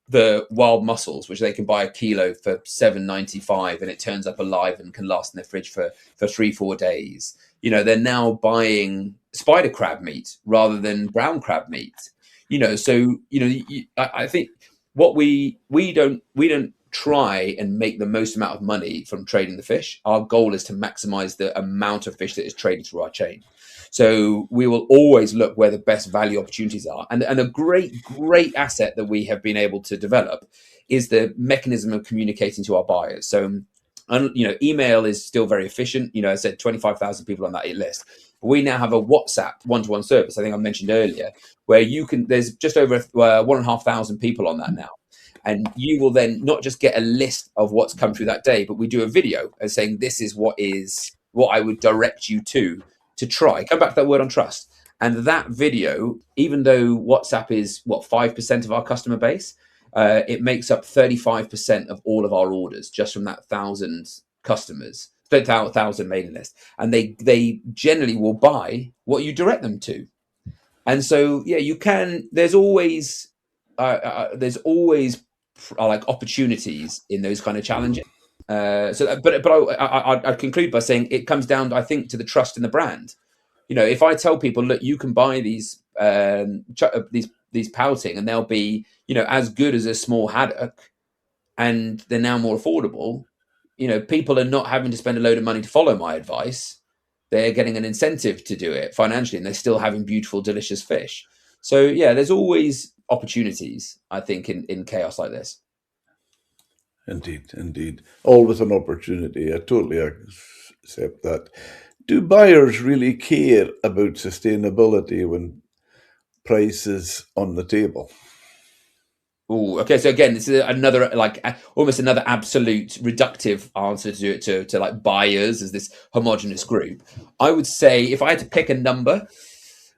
the wild mussels, which they can buy a kilo for $7.95, and it turns up alive and can last in the fridge for 3-4 days. They're now buying spider crab meat rather than brown crab meat. So I think what we don't try and make the most amount of money from trading the fish. Our goal is to maximize the amount of fish that is traded through our chain. So we will always look where the best value opportunities are. And a great asset that we have been able to develop is the mechanism of communicating to our buyers. So, email is still very efficient. I said 25,000 people on that list. We now have a WhatsApp one-to-one service, I think I mentioned earlier, where there's just over 1,500 people on that now. And you will then not just get a list of what's come through that day, but we do a video as saying this is what I would direct you to try. Come back to that word on trust. And that video, even though WhatsApp is 5% of our customer base, it makes up 35% of all of our orders just from that 1,000 customers, 1,000 mailing list. And they generally will buy what you direct them to. And so, yeah, you can. There's always like opportunities in those kind of challenges. But I'd conclude by saying it comes down, I think, to the trust in the brand. If I tell people, look, you can buy these pouting, and they'll be as good as a small haddock, and they're now more affordable. People are not having to spend a load of money to follow my advice. They're getting an incentive to do it financially, and they're still having beautiful, delicious fish. So yeah, there's always opportunities, I think, in chaos like this. Indeed, indeed. Always an opportunity. I totally accept that. Do buyers really care about sustainability when price is on the table? Oh, okay. So again, this is another almost another absolute reductive answer to like buyers as this homogenous group. I would say if I had to pick a number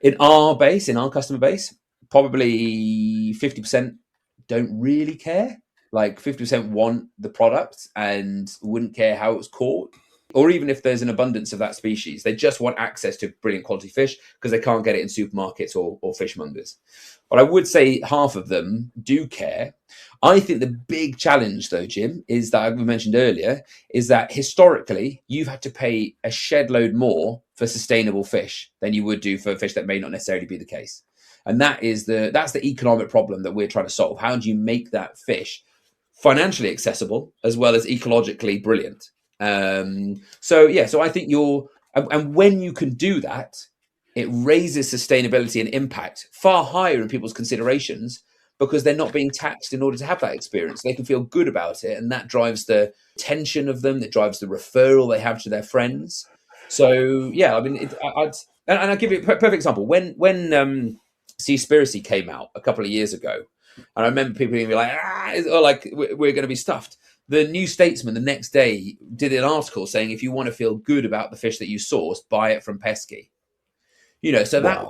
in our customer base, probably 50% don't really care. Like 50% want the product and wouldn't care how it was caught. or even if there's an abundance of that species, they just want access to brilliant quality fish because they can't get it in supermarkets or fishmongers. But I would say half of them do care. I think the big challenge, though, Jim, is that we mentioned earlier, is that historically you've had to pay a shed load more for sustainable fish than you would do for fish that may not necessarily be the case. And that's the economic problem that we're trying to solve. How do you make that fish financially accessible as well as ecologically brilliant? So I think and when you can do that, it raises sustainability and impact far higher in people's considerations because they're not being taxed in order to have that experience. They can feel good about it, and that drives the tension of them. That drives the referral they have to their friends. So yeah, I mean, and I'll give you a perfect example. When Seaspiracy came out a couple of years ago, and I remember people being like, or like we're going to be stuffed. The New Statesman the next day did an article saying if you want to feel good about the fish that you source, buy it from Pesky. So Wow.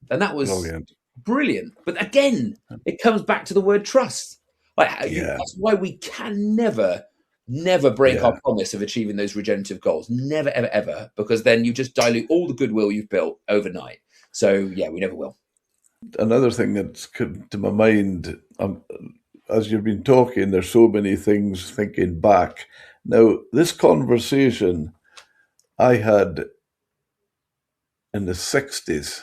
that was Brilliant. brilliant. But again, it comes back to the word trust. Yeah. That's why we can never break our Yeah. promise of achieving those regenerative goals. Never, ever, ever, because then you just dilute all the goodwill you've built overnight. So yeah, we never will. Another thing that's come to my mind, as you've been talking, there's so many things thinking back. Now, this conversation I had in the 60s.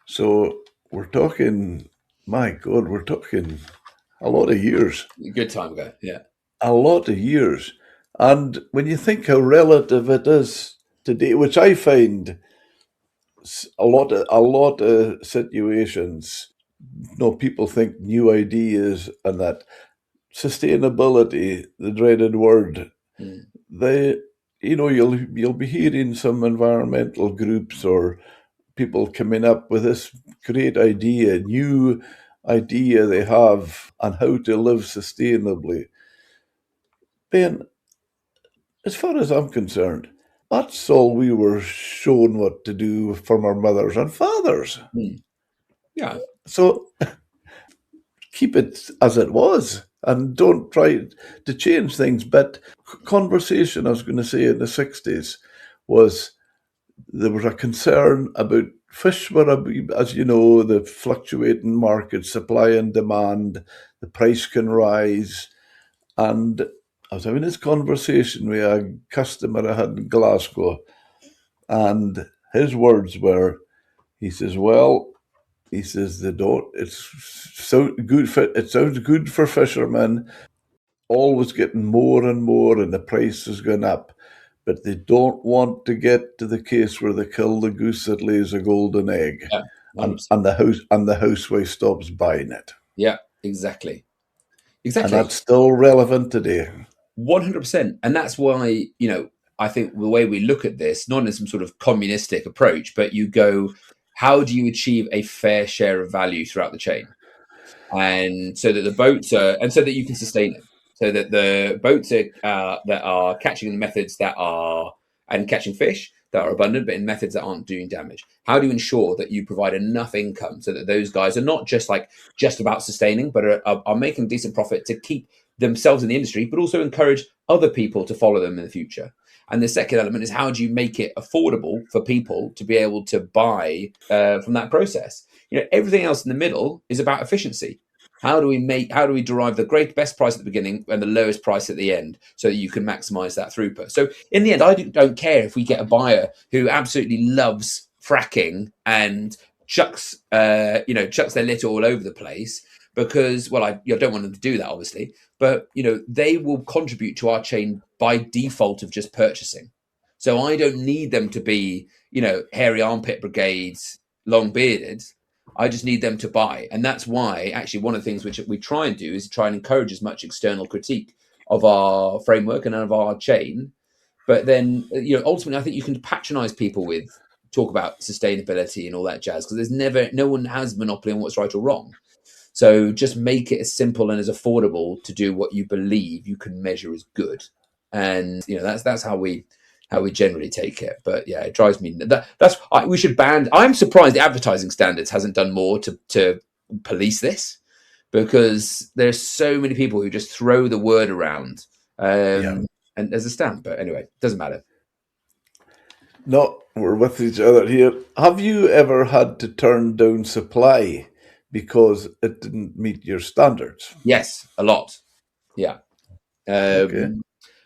So we're talking, my God, we're talking a lot of years, A good time ago. Yeah. a lot of years. And when you think how relative it is today, which I find a lot of situations, people think new ideas and that sustainability, the dreaded word, Mm. they, you'll be hearing some environmental groups or people coming up with this great idea, new idea they have on how to live sustainably. Ben, as far as I'm concerned, that's all we were shown what to do from our mothers and fathers. Mm. Yeah. So keep it as it was and don't try to change things. But conversation, I was going to say, in the 60s was there was a concern about fish were, as you know, the fluctuating market, supply and demand, the price can rise. And I was having this conversation with a customer I had in Glasgow, and his words were, he says, well, he says, they don't, it sounds good for fishermen, always getting more and more, and the price is going up. But they don't want to get to the case where they kill the goose that lays a golden egg, Yeah. and 100%. the housewife stops buying it. Yeah. Exactly. And Exactly. that's still relevant today. 100%. And that's why, I think the way we look at this, not in some sort of communistic approach, but you go, how do you achieve a fair share of value throughout the chain? And so that the boats and so that you can sustain it. So that the boats that are catching the methods that are, and catching fish that are abundant, but in methods that aren't doing damage. How do you ensure that you provide enough income so that those guys are not just about sustaining, but are making decent profit to keep themselves in the industry, but also encourage other people to follow them in the future? And the second element is how do you make it affordable for people to be able to buy from that process? Everything else in the middle is about efficiency. How do we derive the best price at the beginning and the lowest price at the end so that you can maximize that throughput? So in the end, I don't care if we get a buyer who absolutely loves fracking and chucks their litter all over the place because, well, I don't want them to do that, obviously, but they will contribute to our chain by default of just purchasing. So I don't need them to be, hairy armpit brigades, long bearded. I just need them to buy. And that's why actually one of the things which we try and do is try and encourage as much external critique of our framework and of our chain. But then, ultimately, I think you can patronize people with talk about sustainability and all that jazz because no one has monopoly on what's right or wrong. So just make it as simple and as affordable to do what you believe you can measure as good. And, that's how we generally take it. But yeah, it drives me. We should ban. I'm surprised the advertising standards hasn't done more to police this because there's so many people who just throw the word around Yeah. and as a stamp. But anyway, doesn't matter. No, we're with each other here. Have you ever had to turn down supply because it didn't meet your standards? Yes, a lot. Yeah, Okay. um,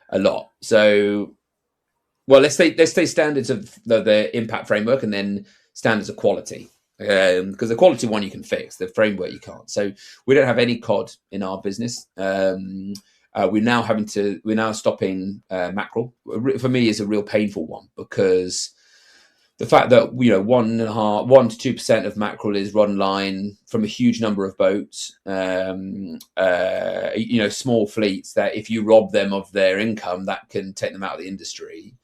a lot. So, well, let's say standards of the impact framework, and then standards of quality. Because the quality one you can fix, the framework you can't. So we don't have any cod in our business. We're now stopping mackerel. For me, is a real painful one because the fact that 1.5, 1 to 2% of mackerel is run line from a huge number of boats, small fleets that if you rob them of their income, that can take them out of the industry.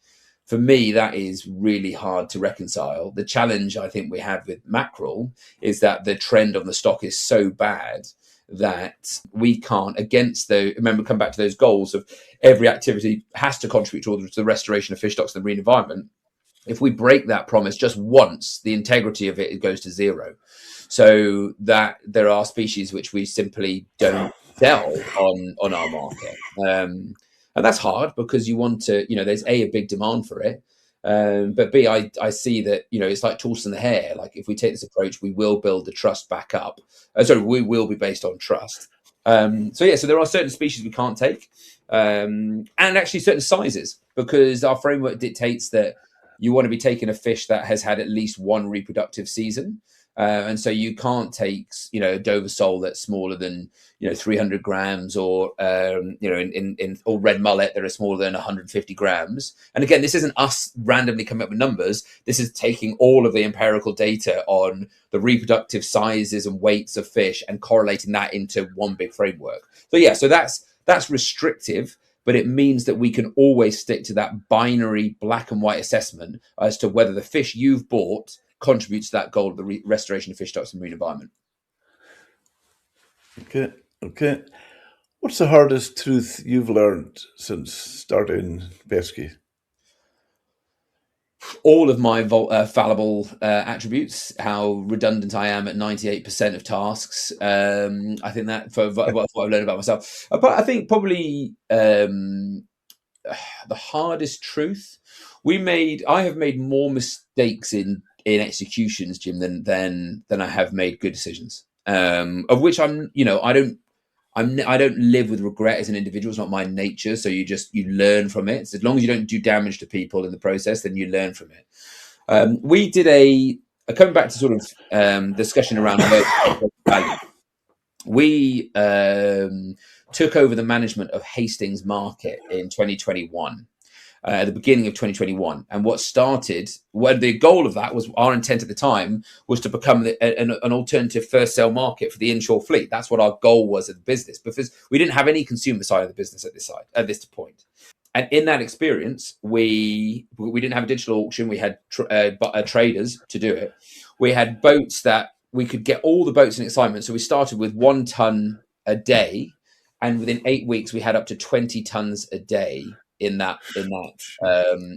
For me, that is really hard to reconcile. The challenge I think we have with mackerel is that the trend on the stock is so bad that we can't, remember, come back to those goals of every activity has to contribute towards the restoration of fish stocks and the marine environment. If we break that promise just once, the integrity of it goes to zero. So that there are species which we simply don't sell on our market. And that's hard because you want to, there's a big demand for it. But B, I see that, it's like tortoise and the hare. Like if we take this approach, we will build the trust back up. We will be based on trust. So there are certain species we can't take, and actually certain sizes, because our framework dictates that you want to be taking a fish that has had at least one reproductive season. And so you can't take, a Dover sole that's smaller than, 300 grams, or, or red mullet that are smaller than 150 grams. And again, this isn't us randomly coming up with numbers. This is taking all of the empirical data on the reproductive sizes and weights of fish and correlating that into one big framework. So that's restrictive, but it means that we can always stick to that binary black and white assessment as to whether the fish you've bought contributes to that goal of the restoration of fish stocks and marine environment. Okay. What's the hardest truth you've learned since starting Pesky? All of my fallible attributes, how redundant I am at 98% of tasks. I think that for what I've learned about myself. But I think probably the hardest truth I have made more mistakes in executions, Jim, than I have made good decisions. Of which I don't live with regret as an individual. It's not my nature. So you learn from it. So as long as you don't do damage to people in the process, then you learn from it. We did coming back to sort of discussion around value. We took over the management of Hastings Market in 2021. At the beginning of 2021, and the goal of that was, our intent at the time was to become an alternative first sale market for the inshore fleet. That's what our goal was at the business, because we didn't have any consumer side of the business at this point. And in that experience, we didn't have a digital auction. We had traders to do it. We had boats that we could get all the boats in excitement. So we started with 1 ton a day, and within 8 weeks we had up to 20 tons a day in that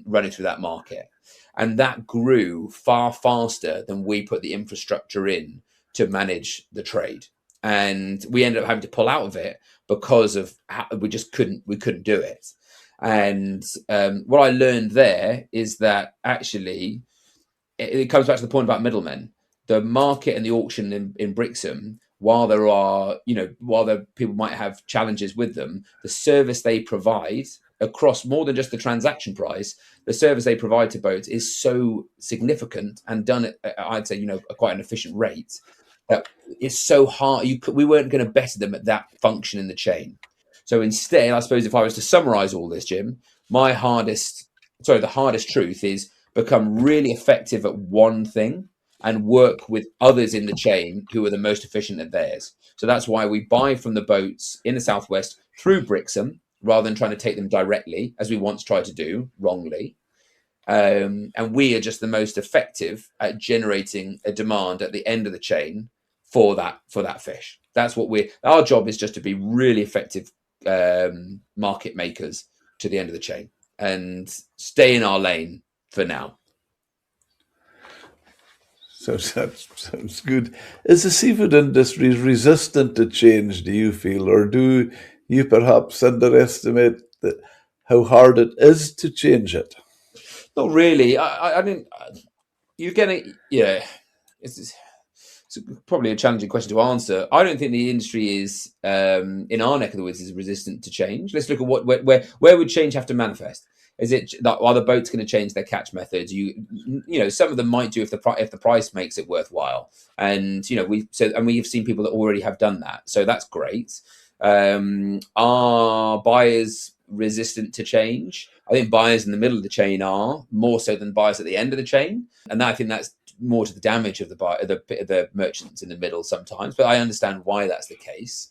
running through that market. And that grew far faster than we put the infrastructure in to manage the trade. And we ended up having to pull out of it because of we couldn't do it. And what I learned there is that actually it comes back to the point about middlemen. The market and the auction in Brixham, while people might have challenges with them, the service they provide across more than just the transaction price, the service they provide to boats is so significant and done at, I'd say, quite an efficient rate, that it's so hard. We weren't going to better them at that function in the chain. So instead, I suppose if I was to summarize all this, Jim, the hardest truth is become really effective at one thing and work with others in the chain who are the most efficient at theirs. So that's why we buy from the boats in the southwest through Brixham, rather than trying to take them directly, as we once tried to do wrongly. And we are just the most effective at generating a demand at the end of the chain for that fish. That's what our job is, just to be really effective market makers to the end of the chain and stay in our lane for now. So that sounds good. Is the seafood industry resistant to change, do you feel, or do you perhaps underestimate how hard it is to change it? Not really. I didn't. You're getting, yeah. It's probably a challenging question to answer. I don't think the industry is in our neck of the woods is resistant to change. Let's look at where would change have to manifest. Is it that are the boats going to change their catch methods? Some of them might do if the price makes it worthwhile, and we've seen people that already have done that, so that's great. Are buyers resistant to change? I think buyers in the middle of the chain are more so than buyers at the end of the chain, and I think that's more to the damage of the merchants in the middle sometimes. But I understand why that's the case.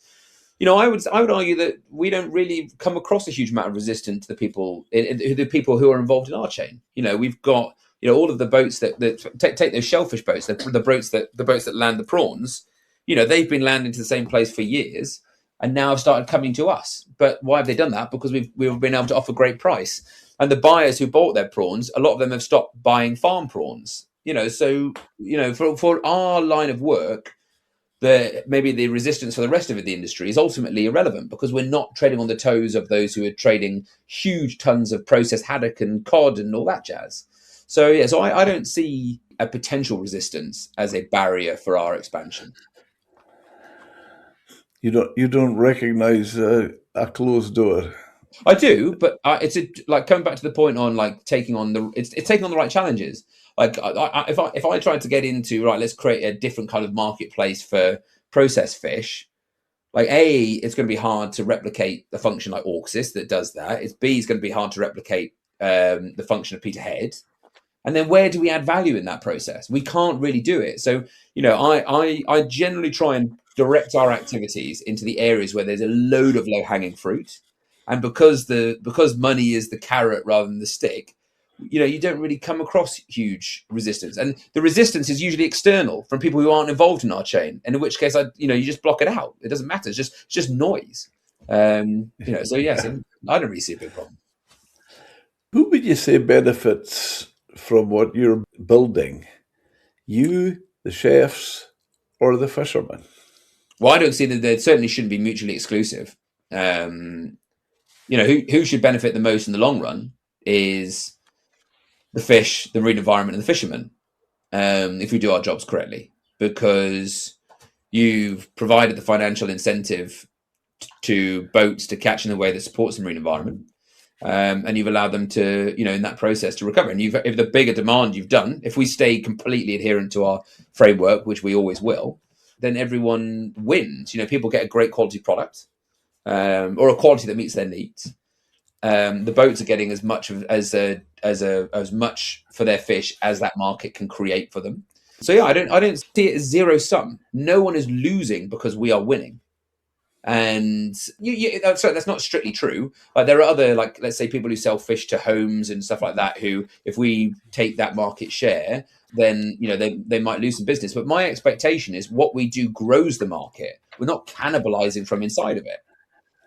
I would argue that we don't really come across a huge amount of resistance to the people who are involved in our chain. We've got all of the boats that take those shellfish boats, the boats that land the prawns. They've been landing to the same place for years, and now have started coming to us. But why have they done that? Because we've been able to offer great price, and the buyers who bought their prawns, a lot of them have stopped buying farm prawns. For our line of work, maybe the resistance for the rest of the industry is ultimately irrelevant, because we're not treading on the toes of those who are trading huge tons of processed haddock and cod and all that jazz. So I don't see a potential resistance as a barrier for our expansion. You don't recognize a closed door. I do, but it's coming back to the point on taking on the right challenges. If I tried to get into let's create a different kind of marketplace for processed fish. It's going to be hard to replicate the function like Auxis that does that. It's going to be hard to replicate the function of Peterhead. And then where do we add value in that process? We can't really do it. So I generally try and direct our activities into the areas where there's a load of low hanging fruit, and because money is the carrot rather than the stick. You don't really come across huge resistance, and the resistance is usually external from people who aren't involved in our chain. And in which case, you just block it out. It doesn't matter. It's just noise. So yes, I don't really see a big problem. Who would you say benefits from what you're building? You, the chefs, or the fishermen? Well, I don't see that. They certainly shouldn't be mutually exclusive. Who should benefit the most in the long run is the fish, the marine environment, and the fishermen, if we do our jobs correctly, because you've provided the financial incentive to boats to catch in a way that supports the marine environment, and you've allowed them to, in that process to recover. And if the bigger demand you've done, if we stay completely adherent to our framework, which we always will, then everyone wins. People get a great quality product, or a quality that meets their needs. The boats are getting as much as much for their fish as that market can create for them. So I don't see it as zero sum. No one is losing because we are winning. And that's not strictly true. There are other, let's say, people who sell fish to homes and stuff like that, who, if we take that market share, then they might lose some business. But my expectation is what we do grows the market. We're not cannibalizing from inside of it.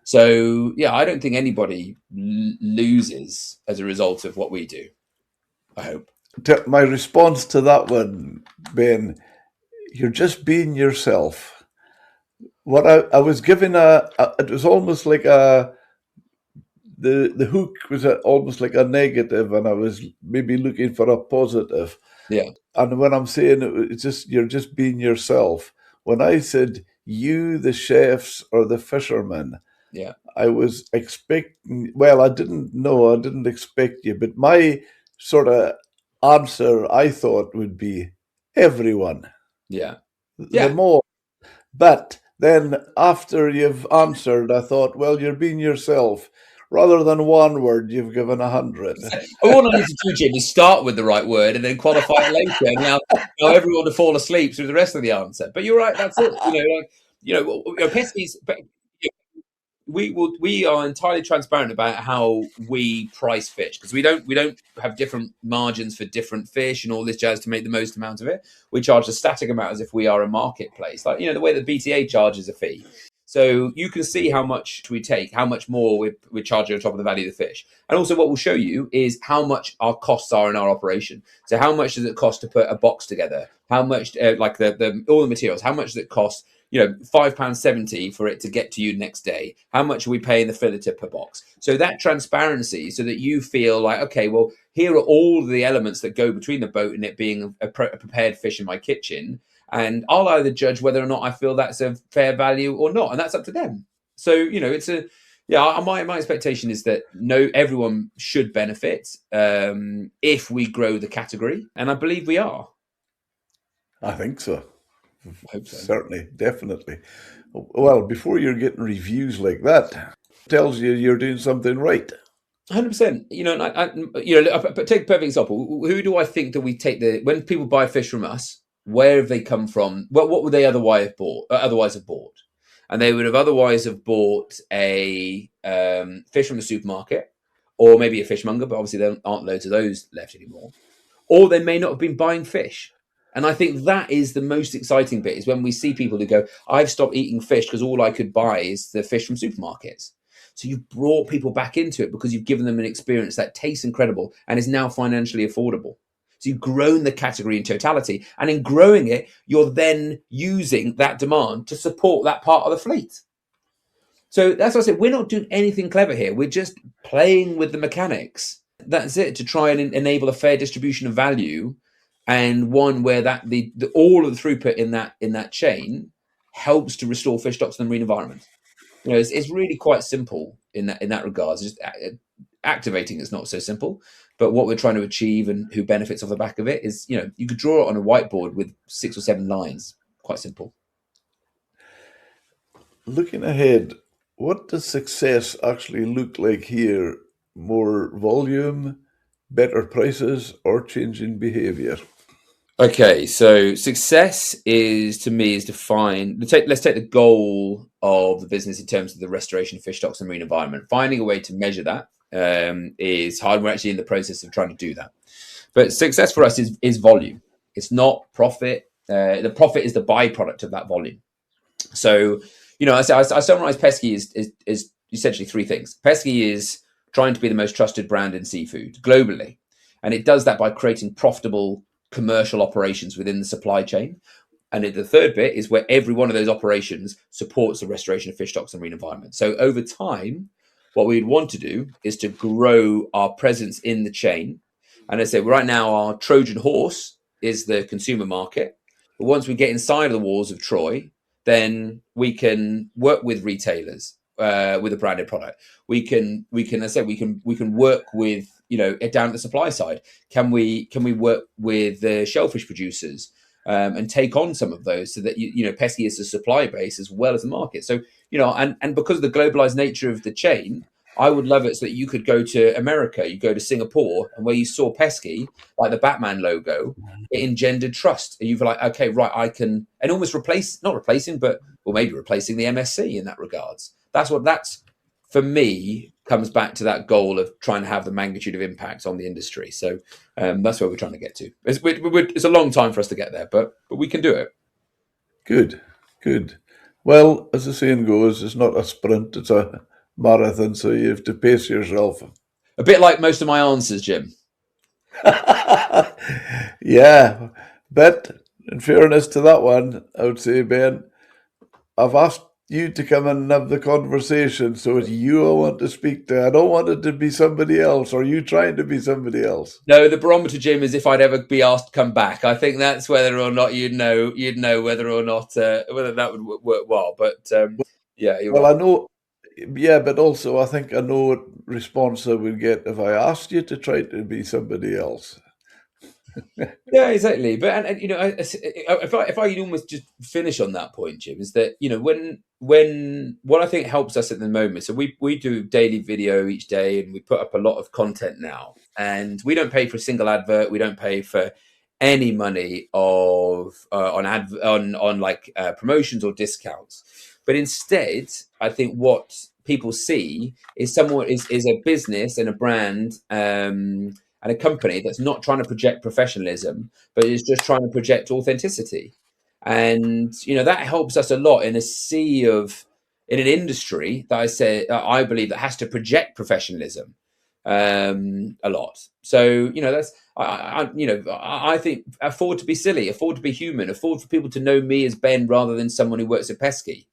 So I don't think anybody loses as a result of what we do. I hope. My response to that one, Ben, you're just being yourself. What I was given it was almost like the hook was almost like a negative, and I was maybe looking for a positive. Yeah. And when I'm saying it's just, you're just being yourself. When I said you, the chefs, or the fishermen, yeah, I was expecting, I didn't expect you, but my sort of answer, I thought, would be everyone. Yeah. Them all. But then after you've answered, I thought, well, you're being yourself. Rather than one word, you've given 100. All I need to do, Jim, is start with the right word and then qualify it later. And now everyone to fall asleep through the rest of the answer. But you're right, that's it. Pesky's. We are entirely transparent about how we price fish, because we don't have different margins for different fish and all this jazz to make the most amount of it. We charge a static amount as if we are a marketplace, the way that BTA charges a fee. So you can see how much we take, how much more we're charging on top of the value of the fish. And also what we'll show you is how much our costs are in our operation. So how much does it cost to put a box together? How much, like the all the materials, how much does it cost, £5.70 for it to get to you next day? How much are we paying the fileter per box? So that transparency, so that you feel like, okay, well, here are all the elements that go between the boat and it being a prepared fish in my kitchen. And I'll either judge whether or not I feel that's a fair value or not, and that's up to them. So it's my expectation is that everyone should benefit if we grow the category, and I believe we are. I think so. I hope so. Certainly, definitely. Well, before you're getting reviews like that, tells you you're doing something right. 100%. But take a perfect example. Who do I think that we take when people buy fish from us? Where have they come from? What would they otherwise have bought? And they would have otherwise have bought a fish from the supermarket, or maybe a fishmonger, but obviously there aren't loads of those left anymore. Or they may not have been buying fish. And I think that is the most exciting bit, is when we see people who go, I've stopped eating fish because all I could buy is the fish from supermarkets. So you've brought people back into it because you've given them an experience that tastes incredible and is now financially affordable. So you've grown the category in totality. And in growing it, you're then using that demand to support that part of the fleet. So that's what I said. We're not doing anything clever here. We're just playing with the mechanics. That's it, to try and enable a fair distribution of value, and one where that the all of the throughput in that chain helps to restore fish stocks in the marine environment. It's really quite simple in that regard. It's just activating it's not so simple, but what we're trying to achieve and who benefits off the back of it is, you could draw it on a whiteboard with 6 or 7 lines. Quite simple. Looking ahead, what does success actually look like here? More volume, better prices, or changing behaviour? Okay, so success is defined. Let's take the goal of the business in terms of the restoration of fish stocks and marine environment. Finding a way to measure that is hard. We're actually in the process of trying to do that. But success for us is volume. It's not profit. The profit is the byproduct of that volume. So, I summarize Pesky is essentially 3 things. Pesky is trying to be the most trusted brand in seafood globally, and it does that by creating profitable commercial operations within the supply chain. And the third bit is where every one of those operations supports the restoration of fish stocks and marine environment. So over time, what we'd want to do is to grow our presence in the chain. And I say right now, our Trojan horse is the consumer market. But once we get inside of the walls of Troy, then we can work with retailers with a branded product. We can work with, down at the supply side. Can we work with the shellfish producers and take on some of those, so that Pesky is the supply base as well as the market. So and because of the globalized nature of the chain, I would love it so that you could go to America, you go to Singapore, and where you saw Pesky, like the Batman logo, it engendered trust. And you've like, okay, right, I can, and almost not replacing, but maybe replacing the MSC in that regards. That's for me comes back to that goal of trying to have the magnitude of impact on the industry. So that's where we're trying to get to. It's a long time for us to get there, but we can do it. Good. Well, as the saying goes, it's not a sprint, it's a marathon, so you have to pace yourself. A bit like most of my answers, Jim. Yeah, but in fairness to that one, I would say, Ben, I've asked you to come and have the conversation, so it's you I want to speak to. I don't want it to be somebody else, or you trying to be somebody else. No, the barometer, Jim, is if I'd ever be asked to come back. I think that's whether or not you'd know whether or not whether that would work well. But yeah, you're well, right. I know. Yeah, but also I think I know what response I would get if I asked you to try to be somebody else. Yeah, exactly. But and if I could almost just finish on that point, Jim, is that when what I think helps us at the moment. So we do daily video each day, and we put up a lot of content now, and we don't pay for a single advert. We don't pay for any money on promotions or discounts. But instead, I think what people see is is a business and a brand. And a company that's not trying to project professionalism, but is just trying to project authenticity. And that helps us a lot in a sea of in an industry that I believe that has to project professionalism a lot. So that's I think afford to be silly, afford to be human, afford for people to know me as Ben rather than someone who works at Pesky.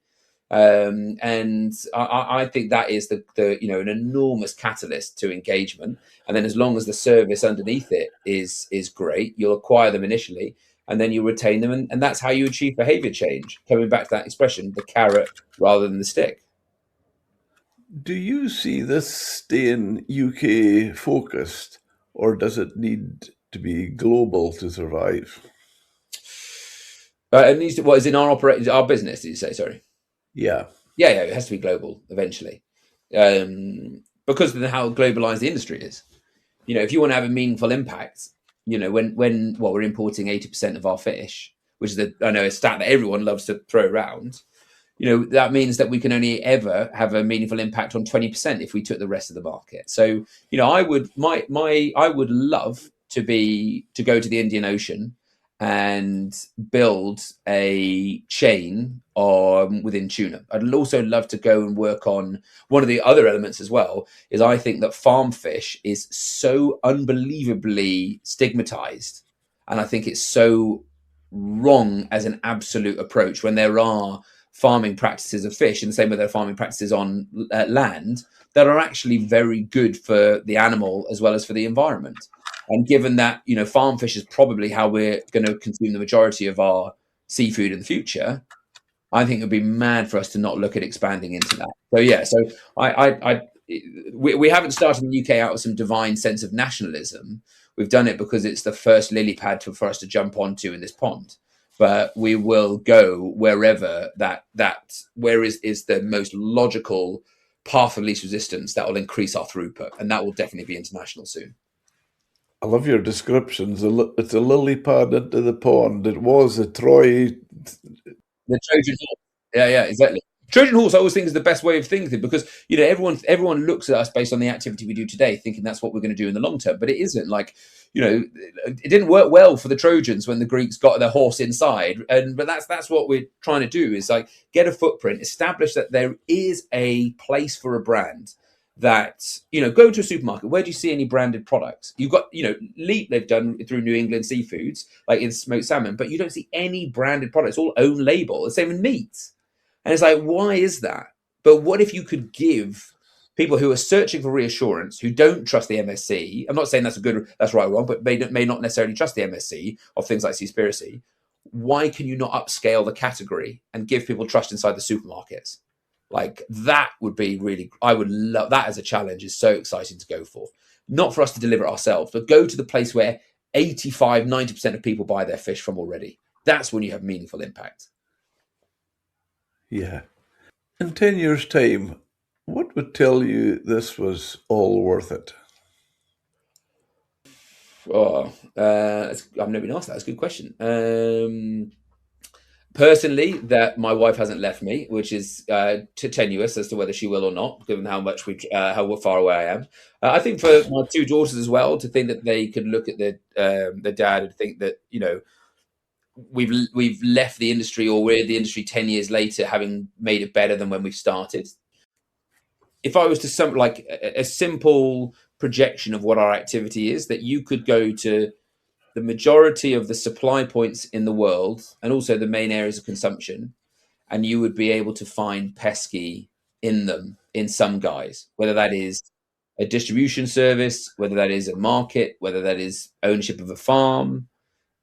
And I think that is the an enormous catalyst to engagement. And then as long as the service underneath it is great, you'll acquire them initially, and then you retain them, and that's how you achieve behavior change. Coming back to that expression, the carrot rather than the stick. Do you see this staying UK focused, or does it need to be global to survive? It needs to, what is in our business? Did you say? Sorry. Yeah. Yeah, it has to be global eventually, because of how globalized the industry is. If you want to have a meaningful impact, when we're importing 80% of our fish, which is I know a stat that everyone loves to throw around. That means that we can only ever have a meaningful impact on 20% if we took the rest of the market. So, I would I would love to go to the Indian Ocean and build a chain within tuna. I'd also love to go and work on one of the other elements as well. Is I think that farm fish is so unbelievably stigmatized, and I think it's so wrong as an absolute approach when there are farming practices of fish in the same way there are farming practices on land that are actually very good for the animal as well as for the environment. And given that, farm fish is probably how we're going to consume the majority of our seafood in the future, I think it would be mad for us to not look at expanding into that. So yeah, we haven't started in the UK out with some divine sense of nationalism. We've done it because it's the first lily pad for us to jump onto in this pond. But we will go wherever where is the most logical path of least resistance that will increase our throughput, and that will definitely be international soon. I love your descriptions. It's a lily pad into the pond. It was a Troy. The Trojan horse. Yeah, exactly. Trojan horse, I always think, is the best way of thinking, because everyone looks at us based on the activity we do today, thinking that's what we're going to do in the long term. But it isn't. Like, it didn't work well for the Trojans when the Greeks got their horse inside, but that's what we're trying to do, is like get a footprint, establish that there is a place for a brand. That go to a supermarket. Where do you see any branded products? You've got Leap, they've done through New England Seafoods, like in smoked salmon, but you don't see any branded products. All own label. The same in meat, and it's like, why is that? But what if you could give people who are searching for reassurance, who don't trust the MSC? I'm not saying that's right or wrong, but may not necessarily trust the MSC of things like Seaspiracy. Why can you not upscale the category and give people trust inside the supermarkets? Like, that would be really, I would love that as a challenge. Is so exciting to go for. Not for us to deliver it ourselves, but go to the place where 85-90% of people buy their fish from already. That's when you have meaningful impact. Yeah. In 10 years' time, what would tell you this was all worth it? Oh, I've never been asked that. That's a good question. Personally, that my wife hasn't left me, which is tenuous as to whether she will or not, given how much how far away I am. I think for my two daughters as well, to think that they could look at their dad and think that we've left the industry, or we're in the industry 10 years later, having made it better than when we started. If I was to like a simple projection of what our activity is, that you could go to the majority of the supply points in the world and also the main areas of consumption, and you would be able to find Pesky in them in some guise, whether that is a distribution service, whether that is a market, whether that is ownership of a farm,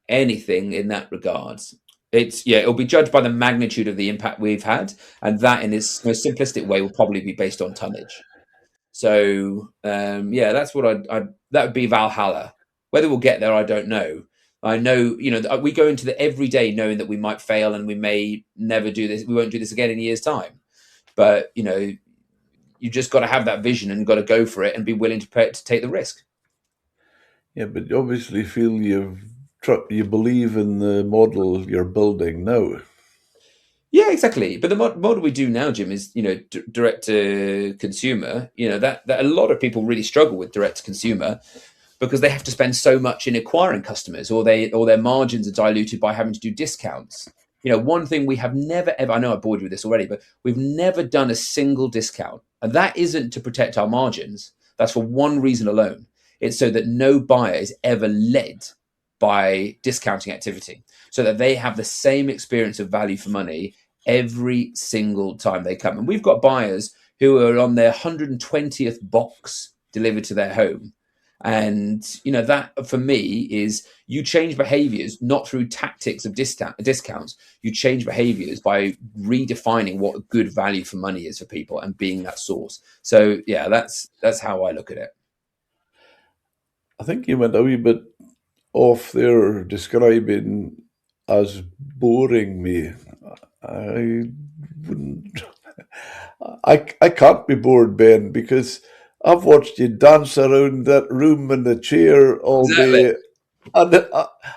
anything in that regards. It'll be judged by the magnitude of the impact we've had, and that in its most simplistic way will probably be based on tonnage. So that's what that would be Valhalla. Whether we'll get there, I don't know. I know, we go into the every day knowing that we might fail and we may never do this. We won't do this again in a year's time. But, you just got to have that vision and got to go for it and be willing to take the risk. Yeah, but you obviously feel you believe in the model you're building now. Yeah, exactly. But the model we do now, Jim, is direct to consumer. That a lot of people really struggle with direct to consumer, because they have to spend so much in acquiring customers, or their margins are diluted by having to do discounts. one thing we have never ever, I know I bored you with this already, but we've never done a single discount. And that isn't to protect our margins. That's for one reason alone. It's so that no buyer is ever led by discounting activity, so that they have the same experience of value for money every single time they come. And we've got buyers who are on their 120th box delivered to their home. And that for me is, you change behaviors not through tactics of discounts. You change behaviors by redefining what a good value for money is for people and being that source. So yeah, that's how I look at it. I think you went a wee bit off there describing as boring me. I wouldn't. I can't be bored, Ben, because I've watched you dance around that room in the chair all Exactly. day, and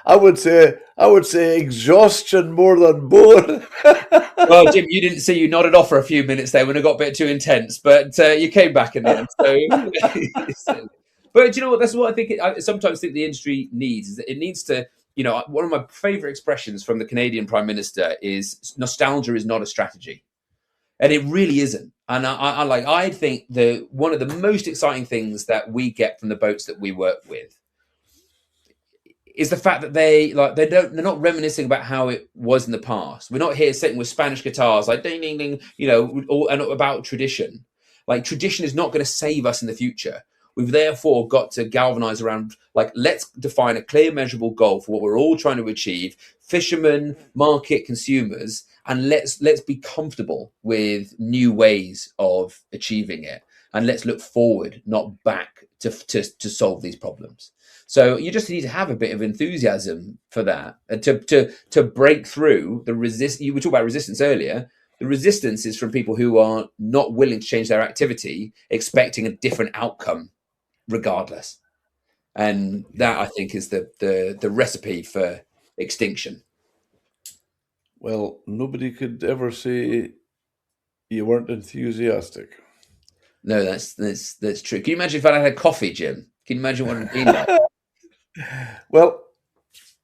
I would say exhaustion more than bored. Well, Jim, you nodded off for a few minutes there when it got a bit too intense, but you came back in the end. So, but do you know what? That's what I think. I sometimes think the industry needs, is that it needs to. One of my favourite expressions from the Canadian Prime Minister is, "Nostalgia is not a strategy," and it really isn't. And I think one of the most exciting things that we get from the boats that we work with is the fact that they're not reminiscing about how it was in the past. We're not here sitting with Spanish guitars like ding ding ding, and about tradition. Like, tradition is not going to save us in the future. We've therefore got to galvanize around, like, let's define a clear, measurable goal for what we're all trying to achieve. Fishermen, market, consumers, and let's be comfortable with new ways of achieving it, and let's look forward, not back, to solve these problems. So you just need to have a bit of enthusiasm for that, to break through the resist. You were talking about resistance earlier. The resistance is from people who are not willing to change their activity, expecting a different outcome regardless. And that, I think, is the recipe for extinction. Well, nobody could ever say you weren't enthusiastic. No, that's true. Can you imagine if I had coffee, Jim? Can you imagine what it'd be like? Well,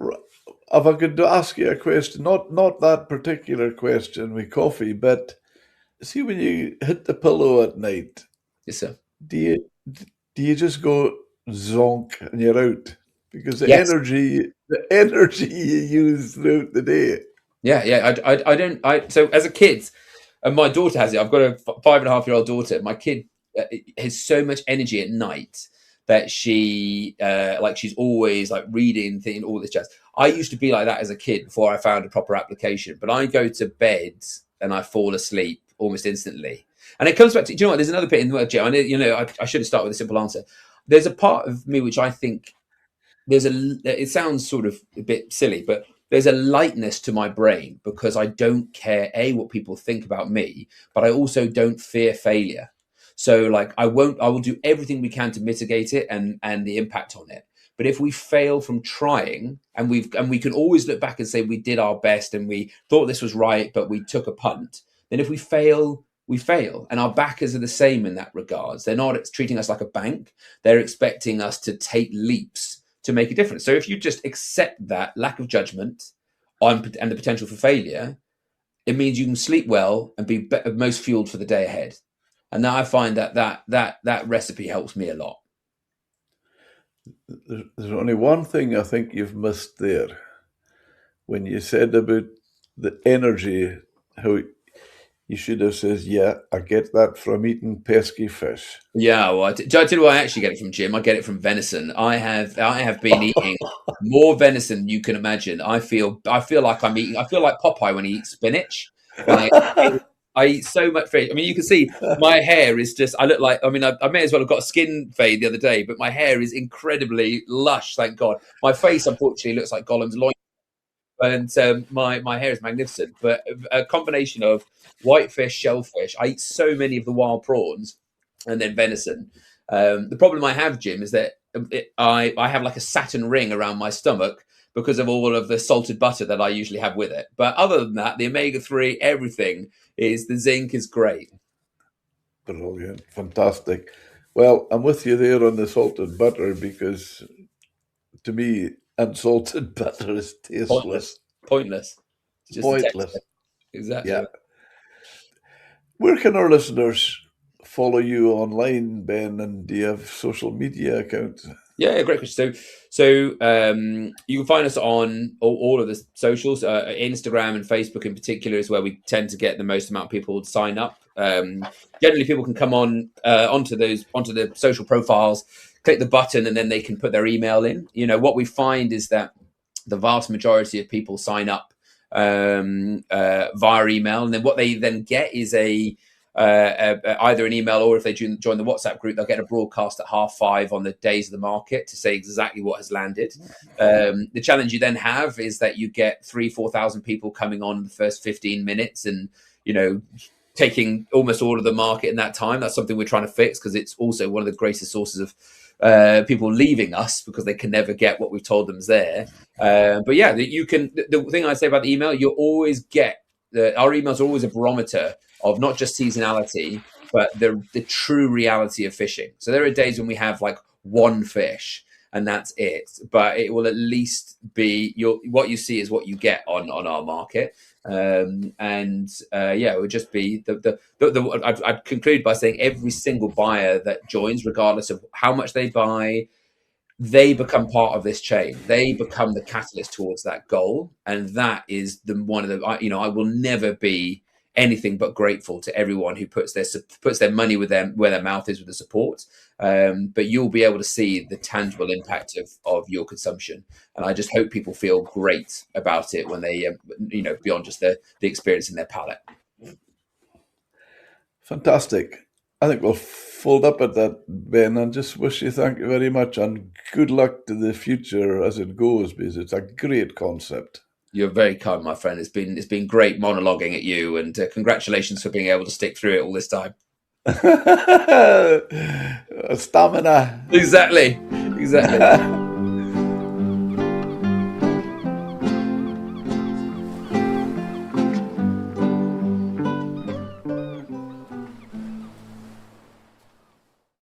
if I could ask you a question, not that particular question with coffee, but see, when you hit the pillow at night, Yes, sir. do you do you just go zonk and you're out? Because the Yes. energy the energy you use throughout the day. Yeah, yeah. I don't. So as a kid, and my daughter has it. I've got a 5.5-year-old daughter. My kid has so much energy at night that she's always like reading, thinking all this jazz. I used to be like that as a kid before I found a proper application. But I go to bed and I fall asleep almost instantly. And it comes back to, do you know what? There's another bit in the word, Joe. I know, I should have started with a simple answer. There's a part of me which I think it sounds sort of a bit silly, but there's a lightness to my brain because I don't care what people think about me, but I also don't fear failure. So like I will do everything we can to mitigate it and the impact on it. But if we fail from trying, and we can always look back and say we did our best and we thought this was right, but we took a punt, then if we fail, we fail. And our backers are the same in that regards. They're not treating us like a bank. They're expecting us to take leaps to make a difference. So if you just accept that lack of judgment and the potential for failure, it means you can sleep well and be most fueled for the day ahead. And now I find that recipe helps me a lot. There's only one thing I think you've missed there when you said about the energy, how you should have said, "Yeah, I get that from eating pesky fish." Yeah, well, I tell you where I actually get it from, Jim. I get it from venison. I have been eating more venison than you can imagine. I feel like I'm eating. I feel like Popeye when he eats spinach. Like I eat so much fish. I mean, you can see my hair is just. I look like. I mean, I may as well have got a skin fade the other day, but my hair is incredibly lush. Thank God. My face, unfortunately, looks like Gollum's loin, and my hair is magnificent. But a combination of whitefish, shellfish. I eat so many of the wild prawns, and then venison. The problem I have, Jim, is that I have like a Saturn ring around my stomach because of all of the salted butter that I usually have with it. But other than that, the omega-3, everything is the zinc is great. Brilliant, fantastic. Well, I'm with you there on the salted butter because to me, unsalted butter is Pointless, tasteless. pointless. It's just a text. Pointless. Exactly. Yeah. Where can our listeners follow you online, Ben? And do you have social media accounts? Yeah, great question. So you can find us on all of the socials. Instagram and Facebook in particular is where we tend to get the most amount of people to sign up. Generally, people can come on onto the social profiles, click the button, and then they can put their email in. What we find is that the vast majority of people sign up via email, and then what they then get is either an email, or if they join the WhatsApp group, they'll get a broadcast at 5:30 on the days of the market to say exactly what has landed. The challenge you then have is that you get 4,000 people coming on in the first 15 minutes and, taking almost all of the market in that time. That's something we're trying to fix, because it's also one of the greatest sources of people leaving us because they can never get what we've told them is there. But yeah, the thing I say about the email, you'll always get our emails are always a barometer of not just seasonality, but the true reality of fishing. So there are days when we have like one fish and that's it, but it will at least be what you see is what you get on our market. It would just be I'd conclude by saying every single buyer that joins, regardless of how much they buy, they become part of this chain. They become the catalyst towards that goal, and that is I will never be anything but grateful to everyone who puts their money where their mouth is with the support. But you'll be able to see the tangible impact of your consumption, and I just hope people feel great about it when they beyond just the experience in their palate. Fantastic. I think we'll fold up at that, Ben, and just wish you thank you very much and good luck to the future as it goes, because it's a great concept. You're very kind, my friend. It's been great monologuing at you, and congratulations for being able to stick through it all this time. Stamina. Exactly.